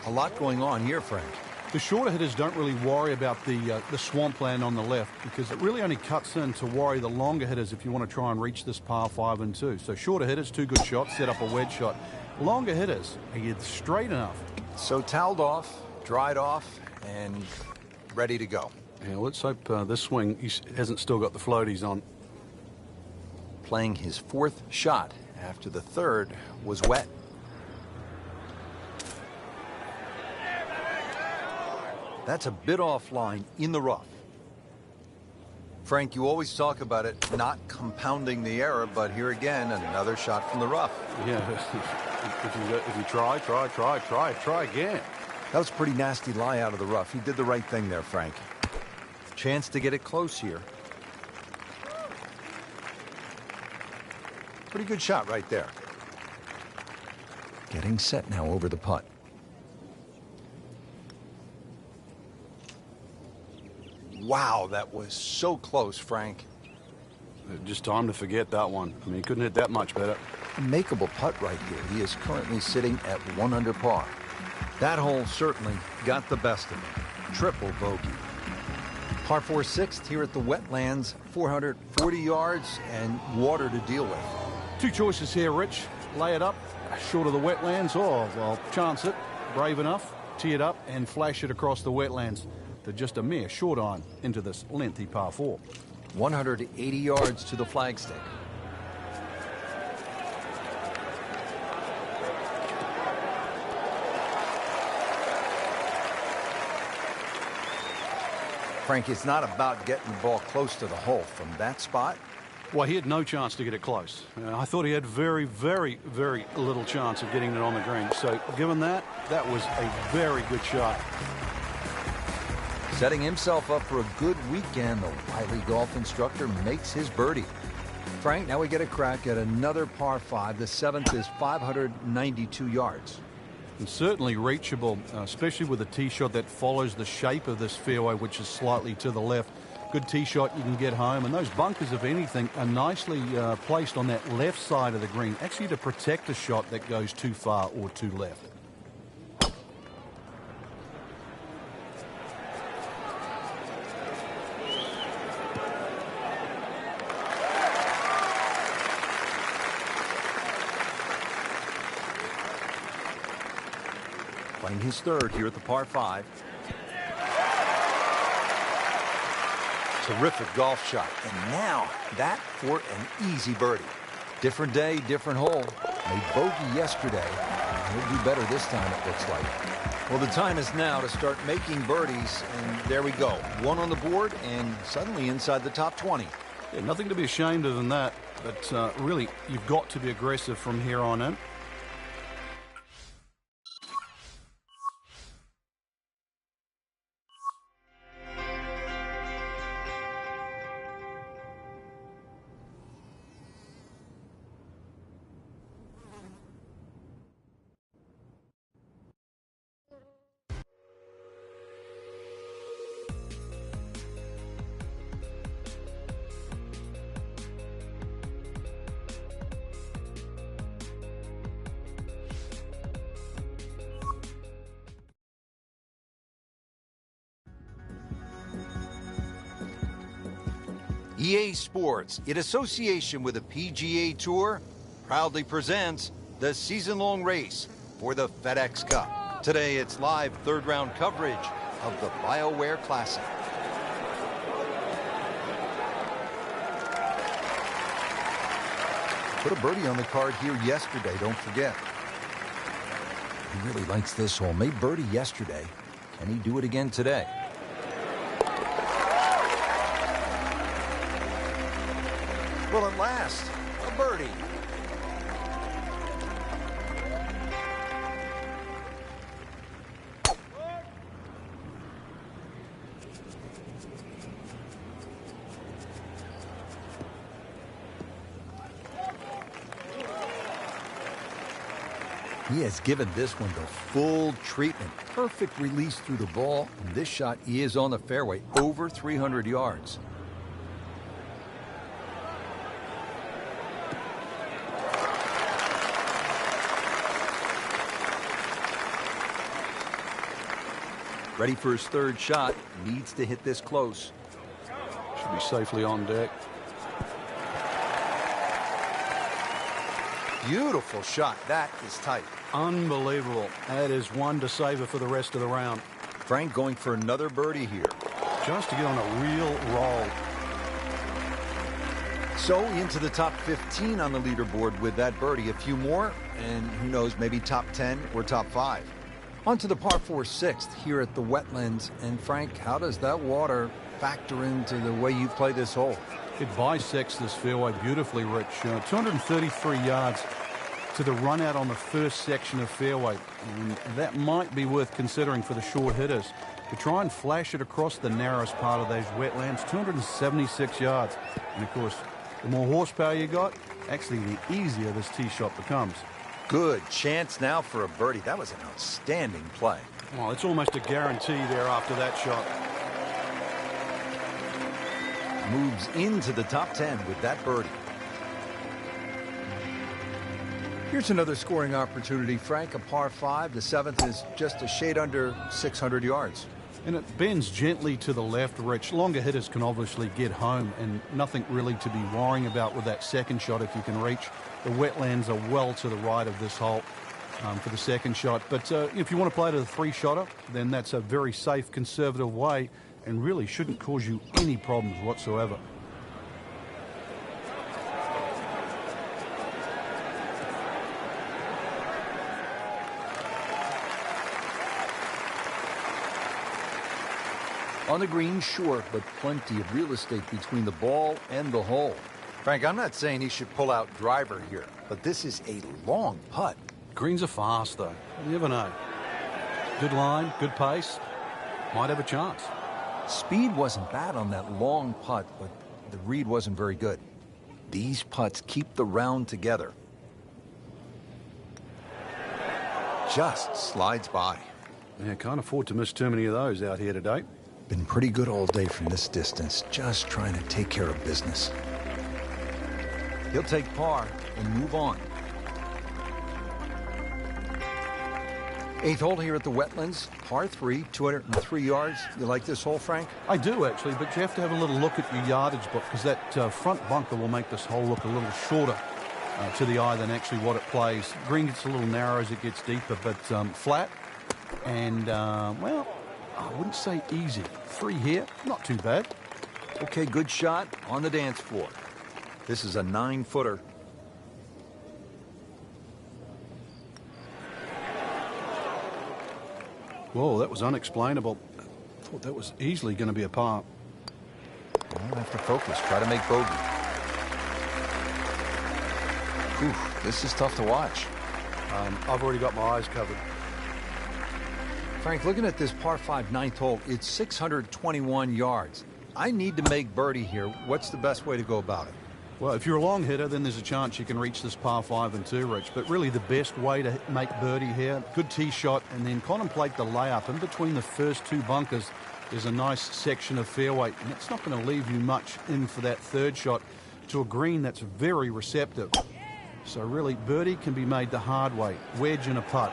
A lot going on here, Frank. The shorter hitters don't really worry about the swampland on the left because it really only cuts in to worry the longer hitters if you want to try and reach this par 5 and 2. So shorter hitters, 2 good shots, set up a wedge shot. Longer hitters, are you straight enough? So toweled off, dried off, and ready to go. Yeah, let's hope this swing he hasn't still got the floaties on. Playing his 4th shot after the 3rd was wet. That's a bit offline in the rough. Frank, you always talk about it not compounding the error, but here again, another shot from the rough. Yeah, if you try again. That was a pretty nasty lie out of the rough. He did the right thing there, Frank. Chance to get it close here. Pretty good shot right there. Getting set now over the putt. Wow, that was so close, Frank. Just time to forget that one. I mean, he couldn't hit that much better. A makeable putt right here. He is currently sitting at 1 under par. That hole certainly got the best of him. Triple bogey. Par 4 6th here at the Wetlands. 440 yards and water to deal with. 2 choices here, Rich. Lay it up, short of the Wetlands, or, well, chance it, brave enough, tee it up, and flash it across the Wetlands. They're just a mere short iron into this lengthy par 4. 180 yards to the flagstick. Frank, it's not about getting the ball close to the hole. From that spot, Well, he had no chance to get it close. I thought he had very, very, very little chance of getting it on the green. So given that, that was a very good shot. setting himself up for a good weekend. The Wiley golf instructor makes his birdie. Frank, now we get a crack at another par 5. The 7th is 592 yards. And certainly reachable, especially with a tee shot that follows the shape of this fairway, which is slightly to the left. Good tee shot, you can get home. And those bunkers, if anything, are nicely placed on that left side of the green, actually to protect a shot that goes too far or too left. Playing his 3rd here at the par 5. Terrific golf shot. And now that for an easy birdie. Different day, different hole. Made bogey yesterday. He'll do better this time, it looks like. Well, the time is now to start making birdies. And there we go. 1 on the board and suddenly inside the top 20. Yeah, nothing to be ashamed of in that. But really, you've got to be aggressive from here on in. EA Sports, in association with the PGA Tour, proudly presents the season-long race for the FedEx Cup. Today, it's live third-round coverage of the BioWare Classic. Put a birdie on the card here yesterday, don't forget. He really likes this hole. Made birdie yesterday. Can he do it again today? Well, at last, a birdie. He has given this one the full treatment. Perfect release through the ball. And this shot is on the fairway, over 300 yards. Ready for his third shot. Needs to hit this close. Should be safely on deck. Beautiful shot. That is tight. Unbelievable. That is one to savor for the rest of the round. Frank going for another birdie here. Just to get on a real roll. So into the top 15 on the leaderboard with that birdie. A few more, and who knows, maybe top 10 or top 5. On to the par 4 sixth here at the Wetlands. And Frank, how does that water factor into the way you play this hole? It bisects this fairway beautifully, Rich. 233 yards to the run out on the first section of fairway. And that might be worth considering for the short hitters. To try and flash it across the narrowest part of those wetlands, 276 yards. And of course, the more horsepower you got, actually the easier this tee shot becomes. Good chance now for a birdie. That was an outstanding play. Well, it's almost a guarantee there after that shot. Moves into the top 10 with that birdie. Here's another scoring opportunity, Frank. A par 5. The 7th is just a shade under 600 yards. And it bends gently to the left, Rich. Longer hitters can obviously get home, and nothing really to be worrying about with that second shot if you can reach. The wetlands are well to the right of this hole for the second shot. But if you want to play to the three-shotter, then that's a very safe, conservative way and really shouldn't cause you any problems whatsoever. On the green, short, but plenty of real estate between the ball and the hole. Frank, I'm not saying he should pull out driver here, but this is a long putt. Greens are fast, though. You never know. Good line, good pace. Might have a chance. Speed wasn't bad on that long putt, but the read wasn't very good. These putts keep the round together. Just slides by. Yeah, can't afford to miss too many of those out here today. Been pretty good all day from this distance, just trying to take care of business. He'll take par and move on. 8th hole here at the Wetlands, par 3, 203 yards. You like this hole, Frank? I do, actually, but you have to have a little look at your yardage book because that front bunker will make this hole look a little shorter to the eye than actually what it plays. Green gets a little narrow as it gets deeper, but flat and, well, I wouldn't say easy. 3 here, not too bad. Okay, good shot on the dance floor. This is a 9-footer. Whoa, that was unexplainable. I thought that was easily going to be a par. I'll have to focus, try to make bogey. Oof, this is tough to watch. I've already got my eyes covered. Frank, looking at this par 5 9th hole, it's 621 yards. I need to make birdie here. What's the best way to go about it? Well, if you're a long hitter, then there's a chance you can reach this par 5 and 2, Rich. But really the best way to make birdie here, good tee shot, and then contemplate the layup. In between the first 2 bunkers, there's a nice section of fairway, and it's not going to leave you much in for that third shot to a green that's very receptive. So really, birdie can be made the hard way, wedge and a putt.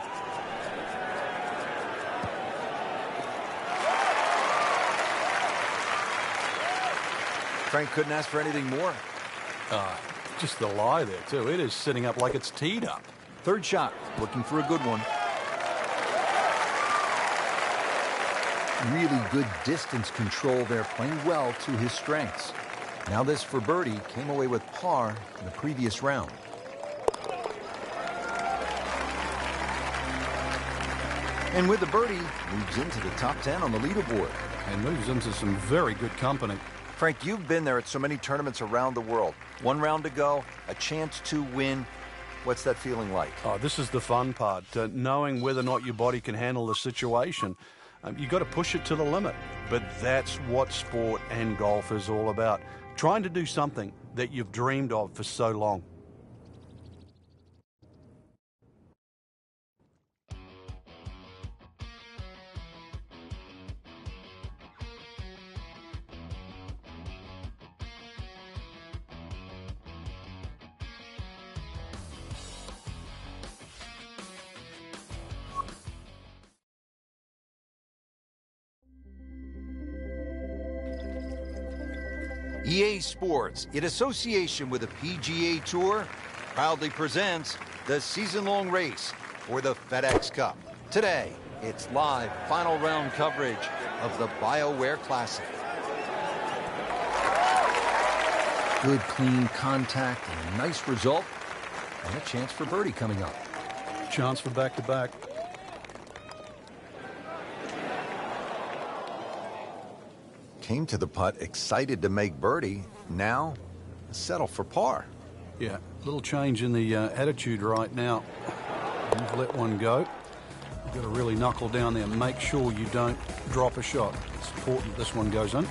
Frank couldn't ask for anything more. Just the lie there, too. It is sitting up like it's teed up. Third shot, looking for a good one. Really good distance control there, playing well to his strengths. Now this for birdie, came away with par in the previous round. And with the birdie, moves into the top 10 on the leaderboard. And moves into some very good company. Frank, you've been there at so many tournaments around the world. One round to go, a chance to win. What's that feeling like? Oh, this is the fun part, knowing whether or not your body can handle the situation. You've got to push it to the limit. But that's what sport and golf is all about. Trying to do something that you've dreamed of for so long. EA Sports, in association with the PGA Tour, proudly presents the season-long race for the FedEx Cup. Today, it's live final round coverage of the BioWare Classic. Good, clean contact and a nice result, and a chance for birdie coming up. Chance for back-to-back. Came to the putt excited to make birdie. Now, settle for par. Yeah, little change in the attitude right now. You've let one go. You've got to really knuckle down there and make sure you don't drop a shot. It's important this one goes in.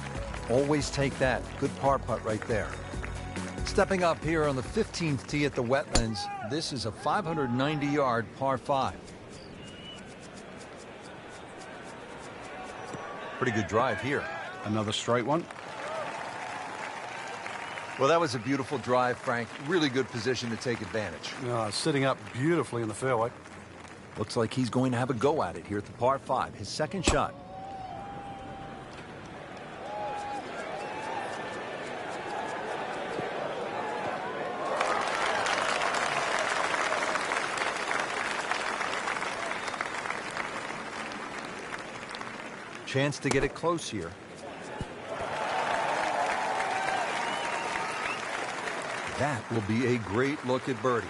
Always take that. Good par putt right there. Stepping up here on the 15th tee at the Wetlands, this is a 590-yard par 5. Pretty good drive here. Another straight one. Well, that was a beautiful drive, Frank. Really good position to take advantage. Sitting up beautifully in the fairway. Looks like he's going to have a go at it here at the par 5. His second shot. Chance to get it close here. That will be a great look at birdie.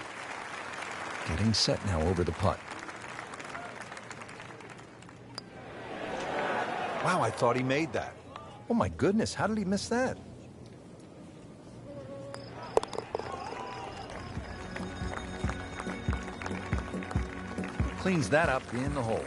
Getting set now over the putt. Wow, I thought he made that. Oh my goodness, how did he miss that? Cleans that up in the hole.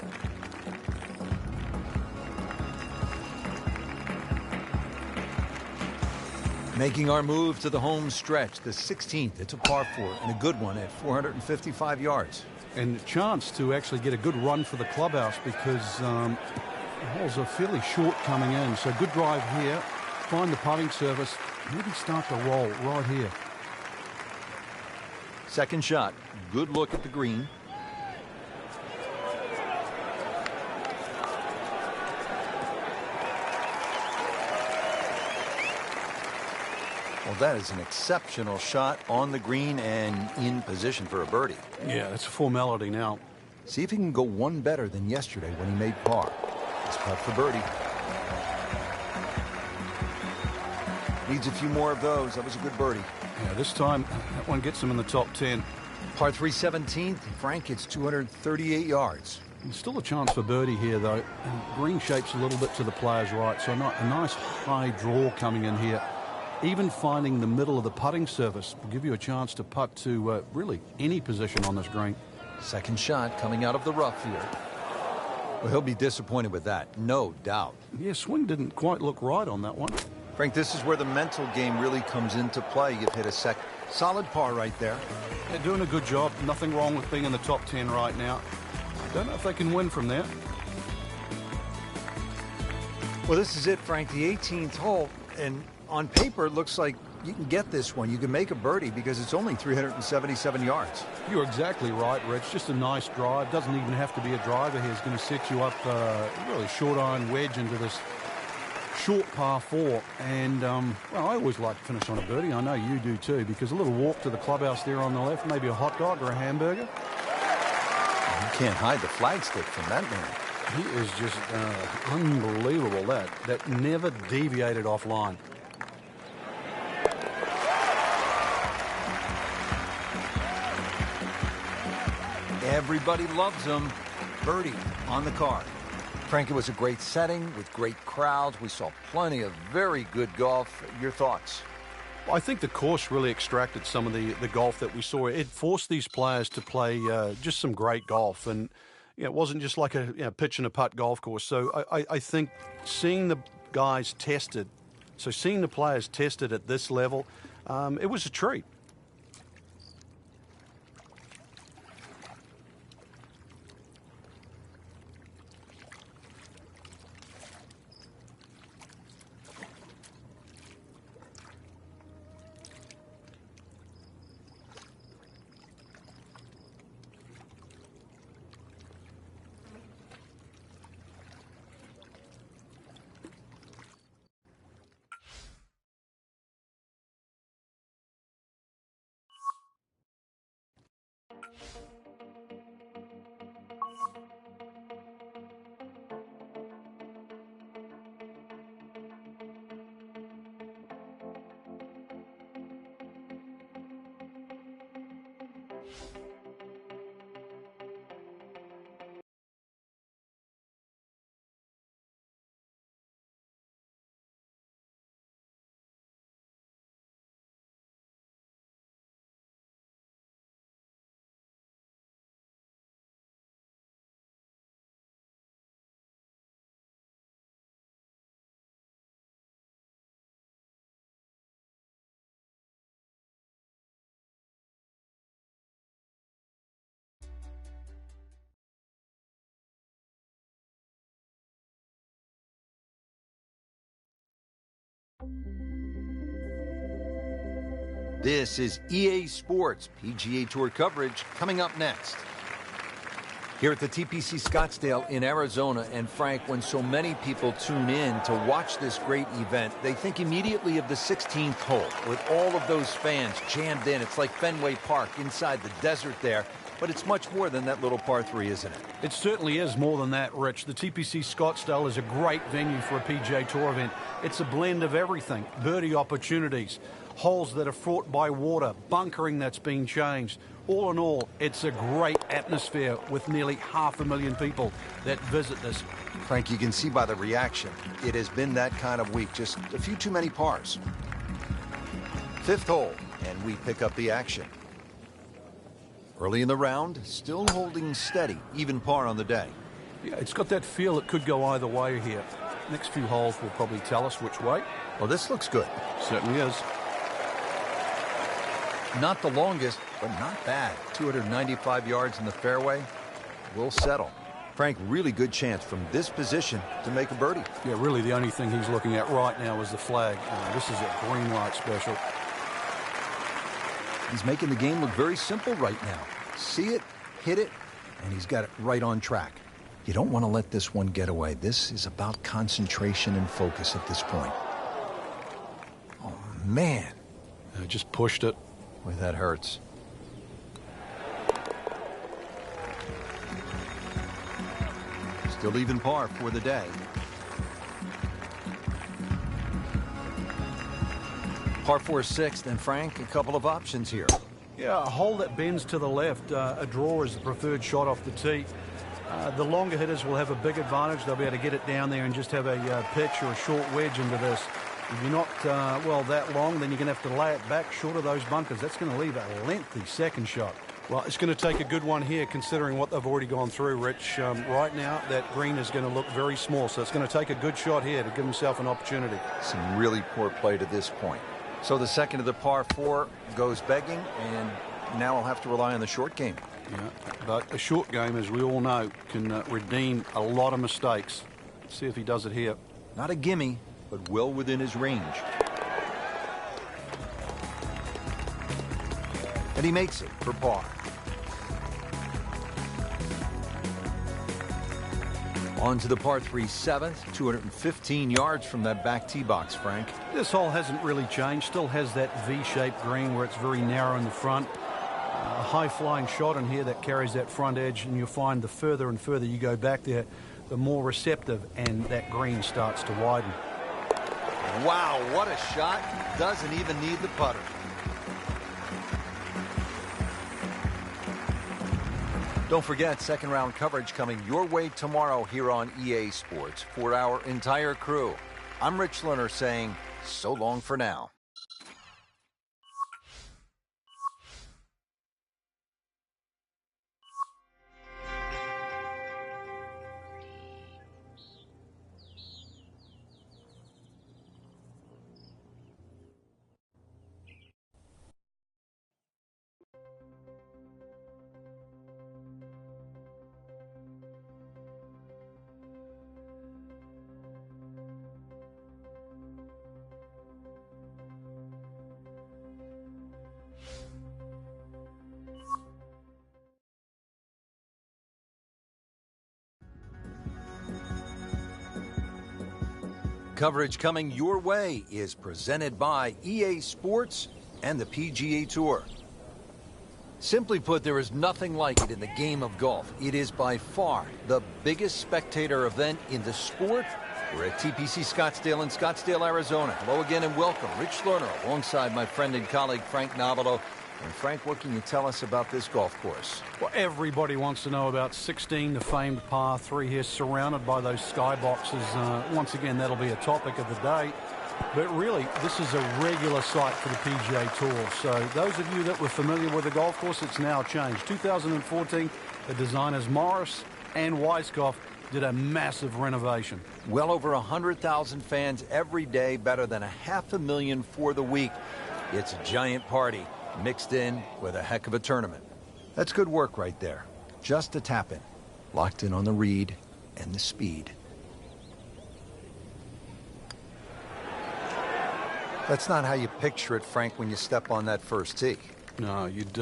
Making our move to the home stretch, the 16th. It's a par 4 and a good one at 455 yards. And a chance to actually get a good run for the clubhouse because the holes are fairly short coming in. So good drive here. Find the putting surface. Maybe start to roll right here. Second shot. Good look at the green. Well, that is an exceptional shot on the green and in position for a birdie. Yeah, it's a formality now. See if he can go one better than yesterday when he made par. This putt for birdie. Needs a few more of those. That was a good birdie. Yeah, this time that one gets him in the top 10. Par 3 17th. Frank hits 238 yards. There's still a chance for birdie here, though. Green shape's a little bit to the player's right, so not a nice high draw coming in here. Even finding the middle of the putting surface will give you a chance to putt to really any position on this green. Second shot coming out of the rough here. Well, he'll be disappointed with that, no doubt. Yeah, swing didn't quite look right on that one. Frank, this is where the mental game really comes into play. You've hit a solid par right there. They're doing a good job. Nothing wrong with being in the top 10 right now. Don't know if they can win from there. Well, this is it, Frank, the 18th hole. And on paper, it looks like you can get this one. You can make a birdie because it's only 377 yards. You're exactly right, Rich. Just a nice drive. Doesn't even have to be a driver here. It's going to set you up a really short iron wedge into this short par 4, and well, I always like to finish on a birdie. I know you do too, because a little walk to the clubhouse there on the left, maybe a hot dog or a hamburger. You can't hide the flagstick from that man. He is just unbelievable. That never deviated offline. Everybody loves him. Birdie on the card. Frank, it was a great setting with great crowds. We saw plenty of very good golf. Your thoughts? I think the course really extracted some of the golf that we saw. It forced these players to play just some great golf. And it wasn't just like a pitch and a putt golf course. So I think seeing the guys tested, seeing the players tested at this level, it was a treat. This is EA Sports PGA Tour coverage coming up next. Here at the TPC Scottsdale in Arizona, and Frank, when so many people tune in to watch this great event, they think immediately of the 16th hole with all of those fans jammed in. It's like Fenway Park inside the desert there, but it's much more than that little par 3, isn't it? It certainly is more than that, Rich. The TPC Scottsdale is a great venue for a PGA Tour event. It's a blend of everything: birdie opportunities, holes that are fraught by water, bunkering that's been changed. All in all, it's a great atmosphere with nearly 500,000 people that visit this. Frank, you can see by the reaction, it has been that kind of week. Just a few too many pars. 5th hole, and we pick up the action. Early in the round, still holding steady, even par on the day. Yeah, it's got that feel it could go either way here. Next few holes will probably tell us which way. Well, this looks good. Certainly is. Not the longest, but not bad. 295 yards in the fairway. We'll settle. Frank, really good chance from this position to make a birdie. Yeah, really the only thing he's looking at right now is the flag. This is a green light special. He's making the game look very simple right now. See it, hit it, and he's got it right on track. You don't want to let this one get away. This is about concentration and focus at this point. Oh, man. Just pushed it. Boy, that hurts. Still even par for the day. Par 4 6th, and Frank, a couple of options here. Yeah, a hole that bends to the left. A draw is the preferred shot off the tee. The longer hitters will have a big advantage. They'll be able to get it down there and just have a pitch or a short wedge into this. If you're not, that long, then you're going to have to lay it back short of those bunkers. That's going to leave a lengthy second shot. Well, it's going to take a good one here, considering what they've already gone through, Rich. Right now, that green is going to look very small, so it's going to take a good shot here to give himself an opportunity. Some really poor play to this point. So the second of the par 4 goes begging, and now I'll have to rely on the short game. Yeah, but a short game, as we all know, can redeem a lot of mistakes. Let's see if he does it here. Not a gimme, but well within his range. And he makes it for par. On to the par 3 7th, 215 yards from that back tee box, Frank. This hole hasn't really changed. Still has that V-shaped green where it's very narrow in the front. A high-flying shot in here that carries that front edge, and you'll find the further and further you go back there, the more receptive, and that green starts to widen. Wow, what a shot. Doesn't even need the putter. Don't forget, second round coverage coming your way tomorrow here on EA Sports for our entire crew. I'm Rich Lerner saying so long for now. Coverage coming your way is presented by EA Sports and the PGA Tour. Simply put, there is nothing like it in the game of golf. It is by far the biggest spectator event in the sport. We're at TPC Scottsdale in Scottsdale, Arizona. Hello again and welcome. Rich Lerner alongside my friend and colleague Frank Novello. And Frank, what can you tell us about this golf course? Well, everybody wants to know about 16, the famed par 3 here, surrounded by those skyboxes. Once again, that'll be a topic of the day. But really, this is a regular sight for the PGA Tour. So those of you that were familiar with the golf course, it's now changed. 2014, the designers Morris and Weiskopf did a massive renovation. Well over 100,000 fans every day, better than 500,000 for the week. It's a giant party mixed in with a heck of a tournament. That's good work right there. Just a tap in. Locked in on the read and the speed. That's not how you picture it, Frank, when you step on that first tee. No, you'd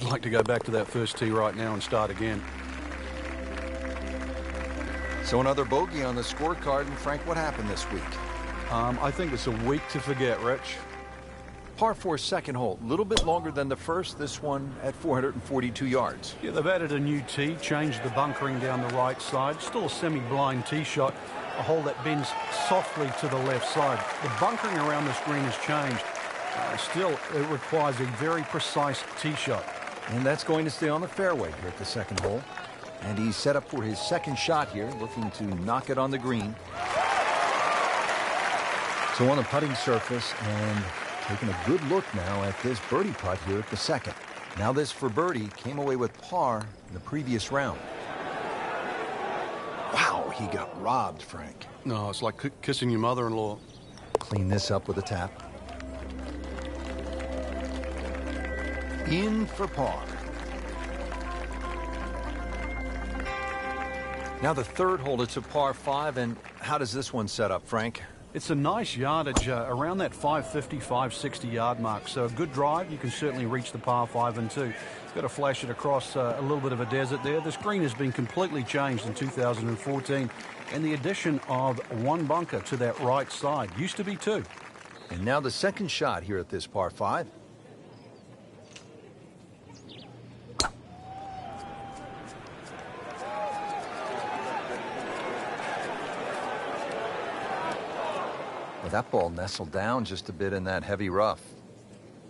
like to go back to that first tee right now and start again. So another bogey on the scorecard. And Frank, what happened this week? I think it's a week to forget, Rich. Par 4 second hole, a little bit longer than the first, this one at 442 yards. Yeah, they've added a new tee, changed the bunkering down the right side. Still a semi-blind tee shot, a hole that bends softly to the left side. The bunkering around this green has changed. Still, it requires a very precise tee shot. And that's going to stay on the fairway here at the second hole. And he's set up for his second shot here, looking to knock it on the green. So on the putting surface, and taking a good look now at this birdie putt here at the second. Now this for birdie came away with par in the previous round. Wow, he got robbed, Frank. No, it's like kissing your mother-in-law. Clean this up with a tap. In for par. Now the third hole, it's a par 5, and how does this one set up, Frank? It's a nice yardage around that 550, 560 yard mark. So a good drive, you can certainly reach the par 5 and 2. It's got to flash it across a little bit of a desert there. This green has been completely changed in 2014. And the addition of one bunker to that right side. Used to be 2. And now the second shot here at this par 5. Well, that ball nestled down just a bit in that heavy rough.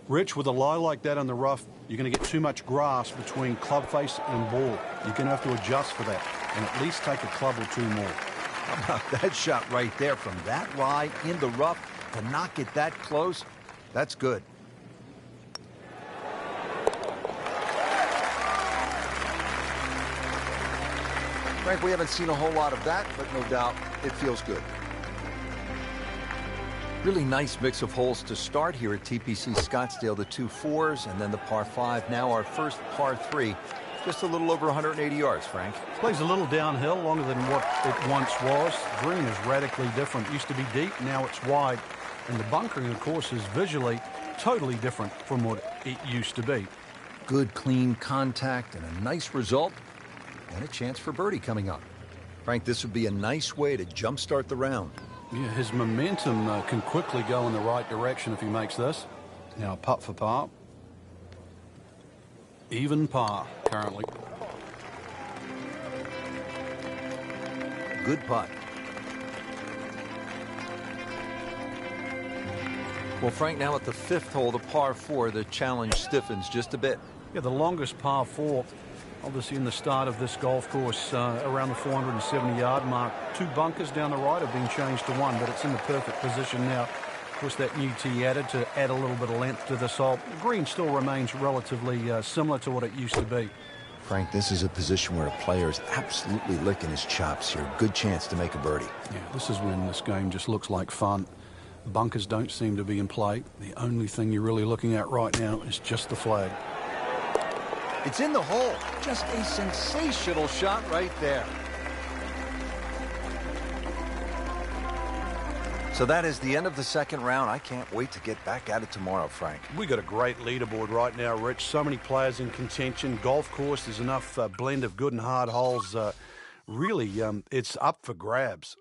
Rich, with a lie like that on the rough, you're going to get too much grass between club face and ball. You're going to have to adjust for that and at least take a club or 2 more. How about that shot right there from that lie in the rough to knock it that close? That's good. Frank, we haven't seen a whole lot of that, but no doubt it feels good. Really nice mix of holes to start here at TPC Scottsdale. The 2 4s and then the par 5. Now our first par 3. Just a little over 180 yards, Frank. Plays a little downhill, longer than what it once was. Green is radically different. It used to be deep, now it's wide. And the bunkering, of course, is visually totally different from what it used to be. Good, clean contact and a nice result. And a chance for birdie coming up. Frank, this would be a nice way to jumpstart the round. Yeah, his momentum can quickly go in the right direction if he makes this. Now a putt for par. Even par currently. Good putt. Well, Frank, now at the 5th hole, the par 4, the challenge stiffens just a bit. Yeah, the longest par 4, obviously in the start of this golf course, around the 470-yard mark. 2 bunkers down the right have been changed to 1, but it's in the perfect position now. Of course, that new tee added to add a little bit of length to this hole. The green still remains relatively similar to what it used to be. Frank, this is a position where a player is absolutely licking his chops here. Good chance to make a birdie. Yeah, this is when this game just looks like fun. Bunkers don't seem to be in play. The only thing you're really looking at right now is just the flag. It's in the hole. Just a sensational shot right there. So that is the end of the 2nd round. I can't wait to get back at it tomorrow, Frank. We got a great leaderboard right now, Rich. So many players in contention. Golf course, there's enough blend of good and hard holes. Really, it's up for grabs.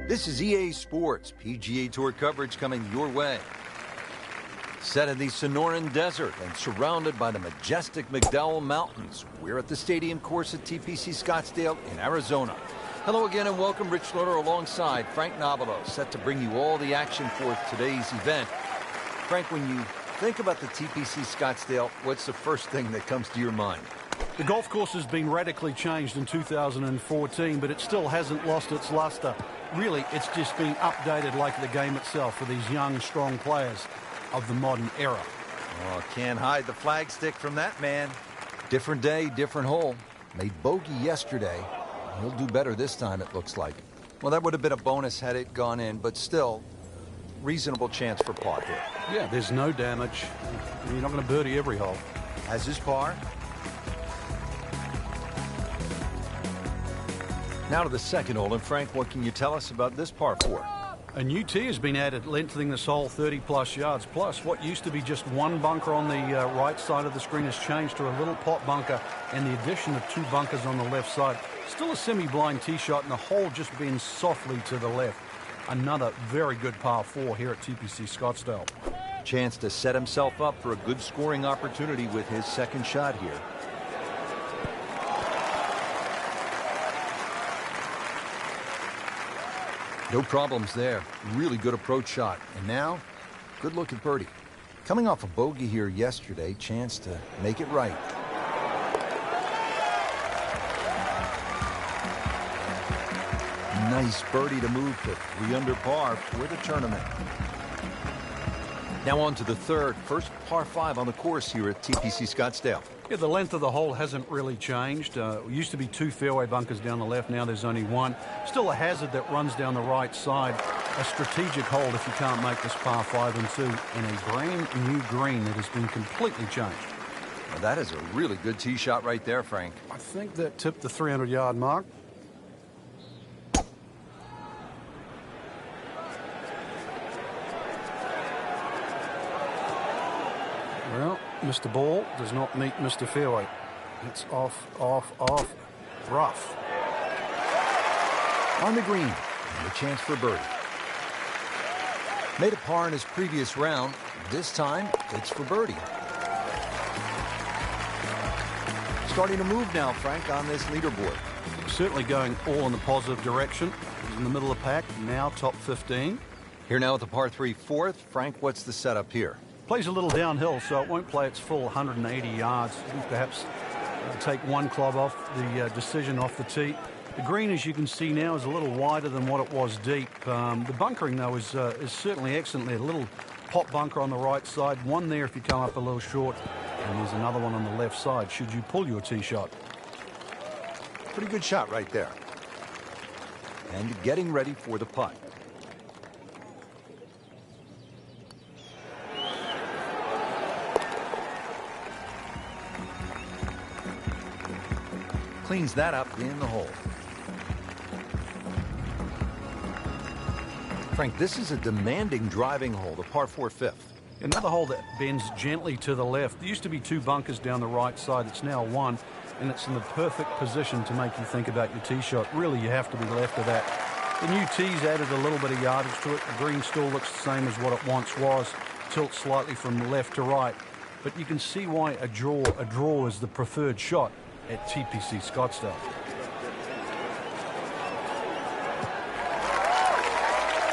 This is EA Sports, PGA Tour coverage coming your way. Set in the Sonoran Desert and surrounded by the majestic McDowell Mountains, we're at the stadium course at TPC Scottsdale in Arizona. Hello again and welcome. Rich Schroeder alongside Frank Nobilo, set to bring you all the action for today's event. Frank, when you think about the TPC Scottsdale, what's the first thing that comes to your mind? The golf course has been radically changed in 2014, but it still hasn't lost its luster. Really, it's just been updated like the game itself for these young, strong players of the modern era. Oh, can't hide the flagstick from that man. Different day, different hole. Made bogey yesterday. He'll do better this time, it looks like. Well, that would have been a bonus had it gone in, but still, reasonable chance for par here. Yeah, there's no damage. You're not going to birdie every hole. As is par. Now to the 2nd hole, and Frank, what can you tell us about this par 4? A new tee has been added, lengthening this hole 30-plus yards. Plus, what used to be just 1 bunker on the right side of the screen has changed to a little pot bunker, and the addition of 2 bunkers on the left side. Still a semi-blind tee shot, and the hole just bends softly to the left. Another very good par 4 here at TPC Scottsdale. Chance to set himself up for a good scoring opportunity with his 2nd shot here. No problems there. Really good approach shot. And now, good look at birdie. Coming off a bogey here yesterday, chance to make it right. Nice birdie to move to 3 under par for the tournament. Now on to the 3rd, first par 5 on the course here at TPC Scottsdale. Yeah, the length of the hole hasn't really changed. Used to be 2 fairway bunkers down the left. Now there's only 1. Still a hazard that runs down the right side. A strategic hold if you can't make this par 5 and 2. And a brand new green that has been completely changed. Well, that is a really good tee shot right there, Frank. I think that tipped the 300-yard mark. Well, Mr. Ball does not meet Mr. Fairway. It's off, rough. On the green, and a chance for birdie. Made a par in his previous round. This time, it's for birdie. Starting to move now, Frank, on this leaderboard. Certainly going all in the positive direction. He's in the middle of the pack, now top 15. Here now at the par 3 4th. Frank, what's the setup here? Plays a little downhill, so it won't play its full 180 yards. Perhaps take 1 club off the decision off the tee. The green, as you can see now, is a little wider than what it was deep. The bunkering, though, is certainly excellent there. A little pot bunker on the right side. 1 there if you come up a little short. And there's another one on the left side should you pull your tee shot. Pretty good shot right there. And getting ready for the putt. Cleans that up in the hole. Frank, this is a demanding driving hole, the par 4 fifth. Another hole that bends gently to the left. There used to be 2 bunkers down the right side. It's now 1, and it's in the perfect position to make you think about your tee shot. Really, you have to be left of that. The new tee's added a little bit of yardage to it. The green still looks the same as what it once was. Tilts slightly from left to right. But you can see why a draw is the preferred shot at TPC Scottsdale.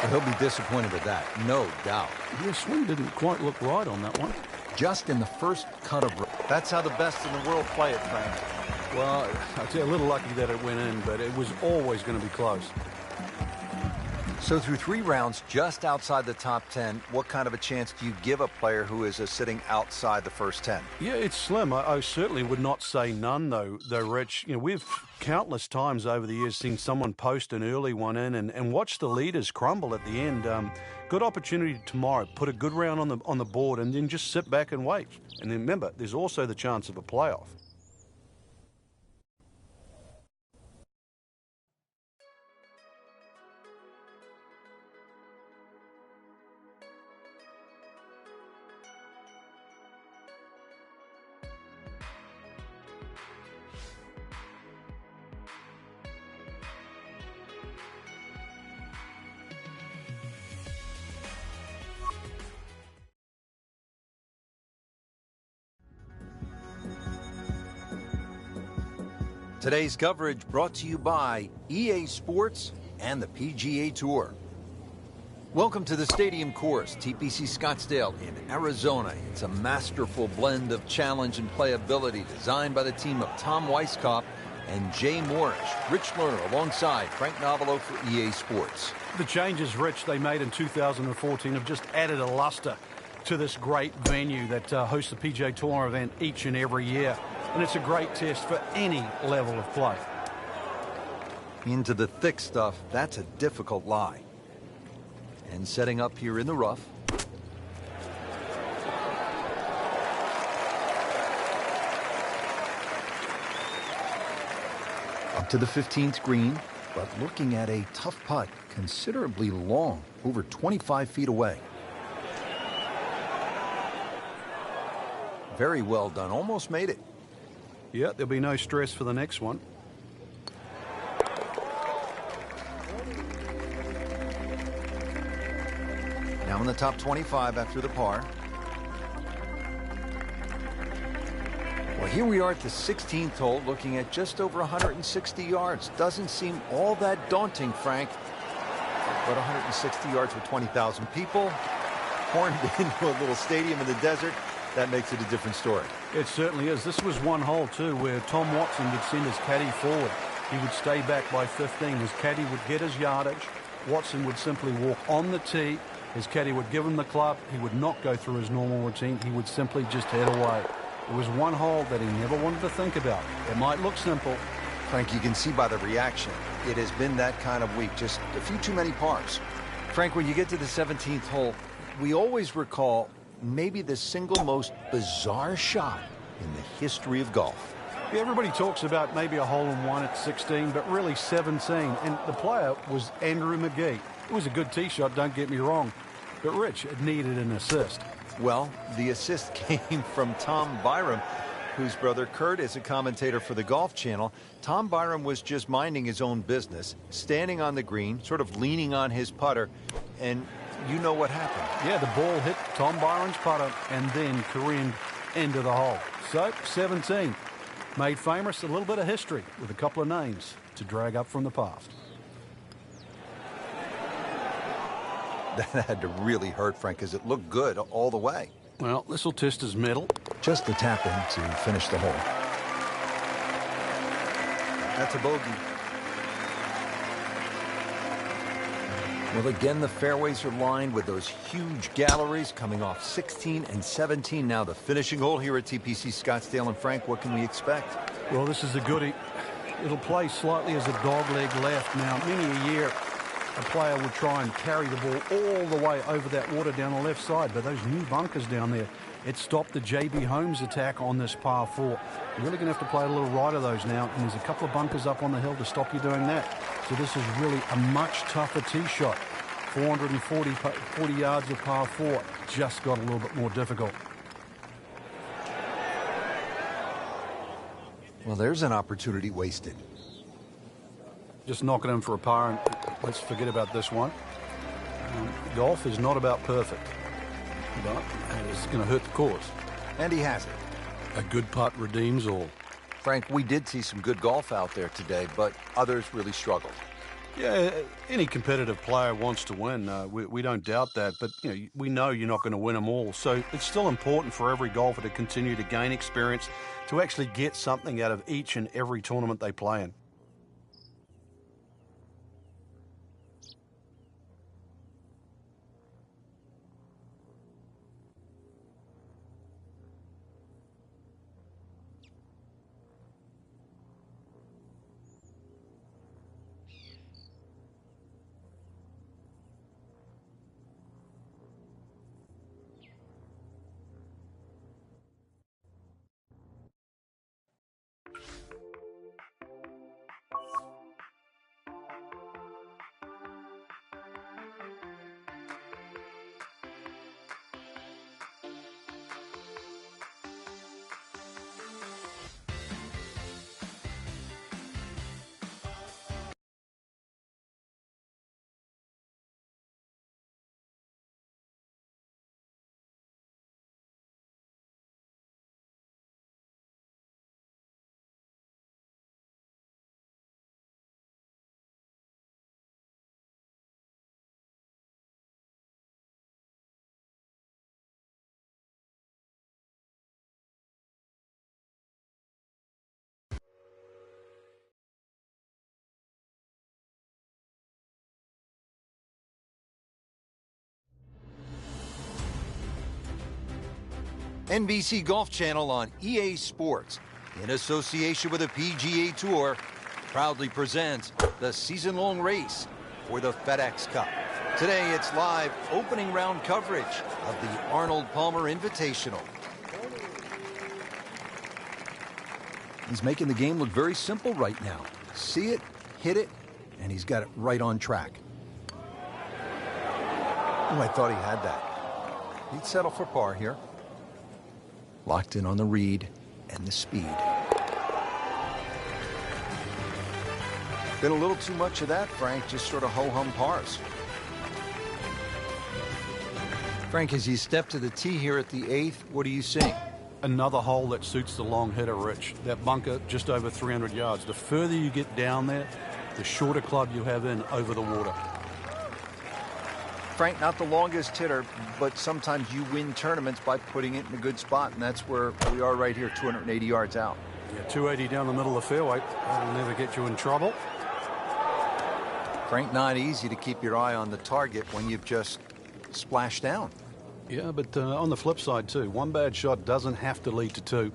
Well, he'll be disappointed with that, no doubt. Your swing didn't quite look right on that one. Just in the first cut of... That's how the best in the world play it, Frank. Well, I'd say a little lucky that it went in, but it was always going to be close. So through 3 rounds, just outside the top 10, what kind of a chance do you give a player who is sitting outside the first 10? Yeah, it's slim. I certainly would not say none, though, Rich. You know, we've countless times over the years seen someone post an early one in and watch the leaders crumble at the end. Good opportunity tomorrow. Put a good round on the board and then just sit back and wait. And then remember, there's also the chance of a playoff. Today's coverage brought to you by EA Sports and the PGA Tour. Welcome to the Stadium Course, TPC Scottsdale in Arizona. It's a masterful blend of challenge and playability designed by the team of Tom Weisskopf and Jay Morrish. Rich Lerner alongside Frank Novelo for EA Sports. The changes, Rich, they made in 2014 have just added a luster to this great venue that hosts the PGA Tour event each and every year. And it's a great test for any level of play. Into the thick stuff, that's a difficult lie. And setting up here in the rough. Up to the 15th green, but looking at a tough putt, considerably long, over 25 feet away. Very well done, almost made it. Yeah, there'll be no stress for the next one. Now in the top 25 after the par. Well, here we are at the 16th hole, looking at just over 160 yards. Doesn't seem all that daunting, Frank. But 160 yards with 20,000 people, horned into a little stadium in the desert, that makes it a different story. It certainly is. This was one hole, too, where Tom Watson would send his caddy forward. He would stay back by 15. His caddy would get his yardage. Watson would simply walk on the tee. His caddy would give him the club. He would not go through his normal routine. He would simply just head away. It was one hole that he never wanted to think about. It might look simple. Frank, you can see by the reaction, it has been that kind of week. Just a few too many pars. Frank, when you get to the 17th hole, we always recall maybe the single most bizarre shot in the history of golf. Yeah, everybody talks about maybe a hole-in-one at 16, but really 17. And the player was Andrew McGee. It was a good tee shot, don't get me wrong. But Rich, it needed an assist. Well, the assist came from Tom Byram, whose brother Kurt is a commentator for the Golf Channel. Tom Byram was just minding his own business, standing on the green, sort of leaning on his putter, and you know what happened. Yeah, the ball hit Tom Byram's putter and then careened into the hole. So, 17. Made famous a little bit of history with a couple of names to drag up from the past. That had to really hurt, Frank, because it looked good all the way. Well, this will test his mettle. Just a tap in to finish the hole. That's a bogey. Well, again, the fairways are lined with those huge galleries coming off 16 and 17. Now the finishing hole here at TPC Scottsdale. And Frank, what can we expect? Well, this is a goodie. It'll play slightly as a dogleg left. Now, many a year, a player would try and carry the ball all the way over that water down the left side, but those new bunkers down there, it stopped the J.B. Holmes attack on this par 4. You're really going to have to play a little right of those now, and there's a couple of bunkers up on the hill to stop you doing that. So this is really a much tougher tee shot. 440 yards of par 4 just got a little bit more difficult. Well, there's an opportunity wasted. Just knocking in for a par, and let's forget about this one. Golf is not about perfect, but it's going to hurt the cause. And he has it. A good putt redeems all. Frank, we did see some good golf out there today, but others really struggled. Yeah, any competitive player wants to win. We don't doubt that, but we know you're not going to win them all. So it's still important for every golfer to continue to gain experience, to actually get something out of each and every tournament they play in. NBC Golf Channel on EA Sports, in association with the PGA Tour, proudly presents the season-long race for the FedEx Cup. Today, it's live opening round coverage of the Arnold Palmer Invitational. He's making the game look very simple right now. See it, hit it, and he's got it right on track. Oh, I thought he had that. He'd settle for par here. Locked in on the read and the speed. Been a little too much of that, Frank, just sort of ho-hum pars. Frank, as you step to the tee here at the 8th, what are you seeing? Another hole that suits the long hitter, Rich. That bunker just over 300 yards. The further you get down there, the shorter club you have in over the water. Frank, not the longest hitter, but sometimes you win tournaments by putting it in a good spot, and that's where we are right here, 280 yards out. Yeah, 280 down the middle of the fairway. That'll never get you in trouble. Frank, not easy to keep your eye on the target when you've just splashed down. Yeah, but on the flip side, too, one bad shot doesn't have to lead to two.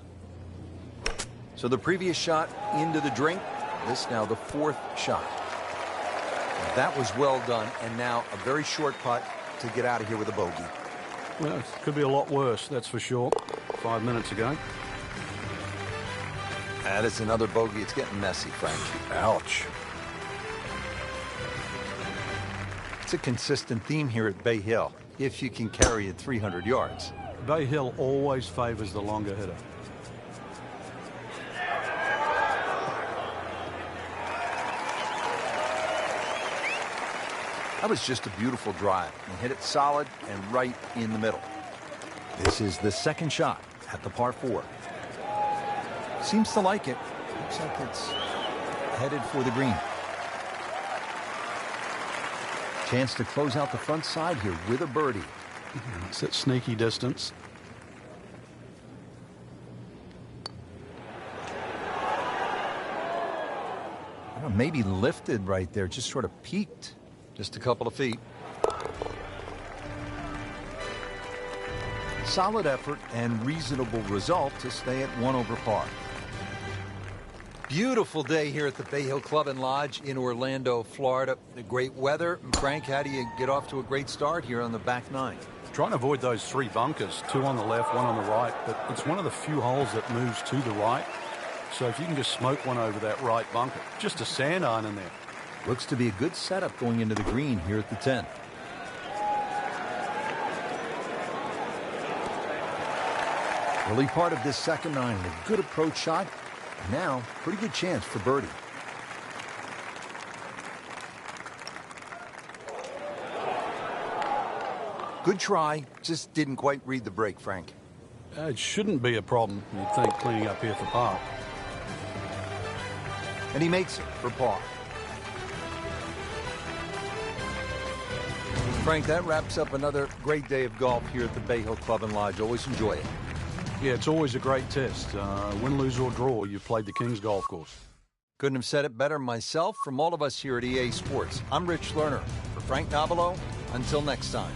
So the previous shot into the drink, this now the 4th shot. That was well done, and now a very short putt to get out of here with a bogey. Well, it could be a lot worse, that's for sure. 5 minutes ago. That is another bogey. It's getting messy, Frank. Ouch. It's a consistent theme here at Bay Hill, if you can carry it 300 yards. Bay Hill always favors the longer hitter. That was just a beautiful drive. And hit it solid and right in the middle. This is the 2nd shot at the par 4. Seems to like it. Looks like it's headed for the green. Chance to close out the front side here with a birdie. It's at sneaky distance. Maybe lifted right there, just sort of peaked. Just a couple of feet. Solid effort and reasonable result to stay at 1 over par. Beautiful day here at the Bay Hill Club and Lodge in Orlando, Florida. The great weather. Frank, how do you get off to a great start here on the back 9? Trying to avoid those 3 bunkers, 2 on the left, 1 on the right, but it's one of the few holes that moves to the right. So if you can just smoke one over that right bunker, just a sand iron in there. Looks to be a good setup going into the green here at the 10. Early part of this second 9, a good approach shot. Now, pretty good chance for birdie. Good try, just didn't quite read the break, Frank. It shouldn't be a problem, you'd think, cleaning up here for par. And he makes it for par. Frank, that wraps up another great day of golf here at the Bay Hill Club and Lodge. Always enjoy it. Yeah, it's always a great test. Win, lose, or draw, you've played the King's Golf Course. Couldn't have said it better myself. From all of us here at EA Sports, I'm Rich Lerner. For Frank Nobilo, until next time.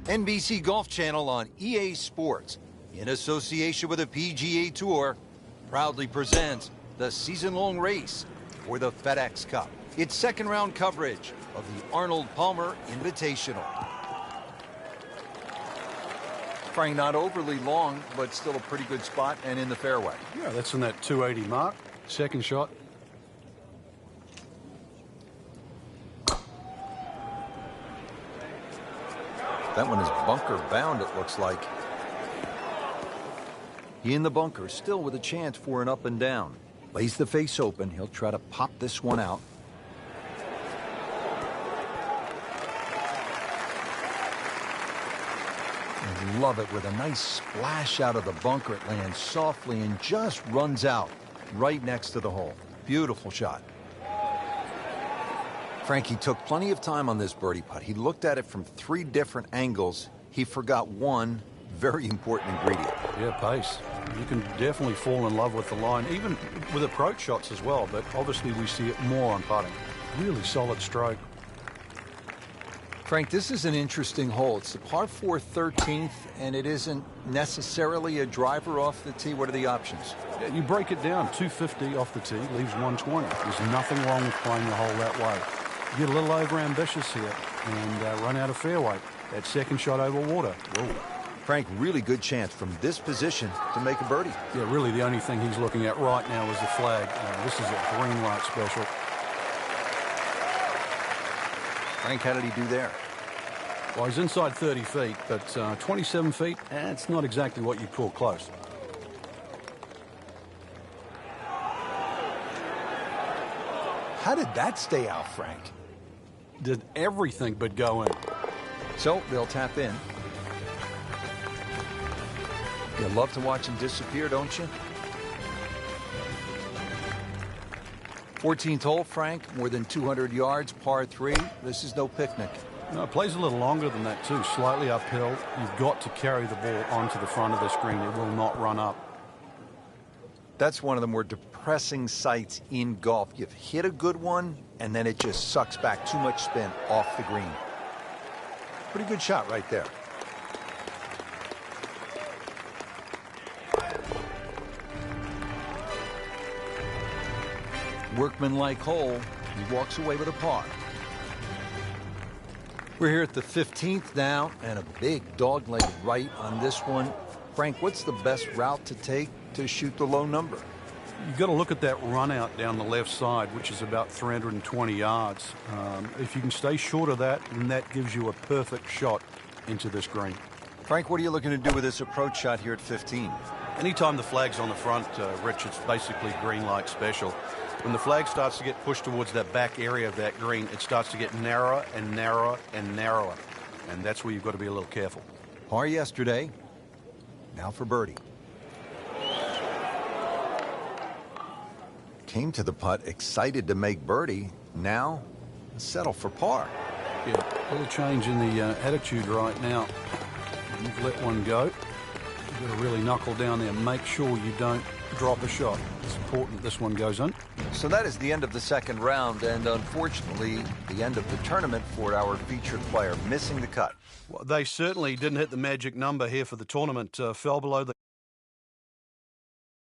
NBC Golf Channel on EA Sports, in association with the PGA Tour, proudly presents the season-long race for the FedEx Cup. Its second-round coverage of the Arnold Palmer Invitational. Frank, not overly long, but still a pretty good spot and in the fairway. Yeah, that's in that 280 mark. Second shot. That one is bunker bound, it looks like. He in the bunker, still with a chance for an up and down. Lays the face open. He'll try to pop this one out. I love it with a nice splash out of the bunker. It lands softly and just runs out right next to the hole. Beautiful shot. Frankie took plenty of time on this birdie putt. He looked at it from 3 different angles. He forgot one very important ingredient. Yeah, pace. You can definitely fall in love with the line, even with approach shots as well, but obviously we see it more on putting. Really solid stroke. Frank, this is an interesting hole. It's the par 4 13th, and it isn't necessarily a driver off the tee. What are the options? Yeah, you break it down, 250 off the tee, leaves 120. There's nothing wrong with playing the hole that way. Get a little over-ambitious here and run out of fairway. That second shot over water. Whoa. Frank, really good chance from this position to make a birdie. Yeah, really the only thing he's looking at right now is the flag. This is a green light special. Frank, how did he do there? Well, he's inside 30 feet, but 27 feet, it's not exactly what you'd call close. How did that stay out, Frank? Did everything but go in. So they'll tap in. You love to watch him disappear, don't you? 14th hole, Frank, more than 200 yards, par 3. This is no picnic. No, it plays a little longer than that too, slightly uphill. You've got to carry the ball onto the front of the screen. It will not run up. That's one of the more depressing sights in golf. You've hit a good one, and then it just sucks back too much spin off the green. Pretty good shot right there. Workmanlike hole. He walks away with a par. We're here at the 15th now, and a big dog-leg right on this one. Frank, what's the best route to take to shoot the low number? You've got to look at that run out down the left side, which is about 320 yards. If you can stay short of that, then that gives you a perfect shot into this green. Frank, what are you looking to do with this approach shot here at 15? Anytime the flag's on the front, Rich, it's basically green light special. When the flag starts to get pushed towards that back area of that green, it starts to get narrower and narrower and narrower. And that's where you've got to be a little careful. Par yesterday. Now for birdie. Came to the putt excited to make birdie. Now settle for par. Yeah, a little change in the attitude right now. You've let one go. You've got to really knuckle down there. Make sure you don't drop a shot. It's important this one goes in. So that is the end of the second round, and unfortunately, the end of the tournament for our featured player, missing the cut. Well, they certainly didn't hit the magic number here for the tournament. Fell below the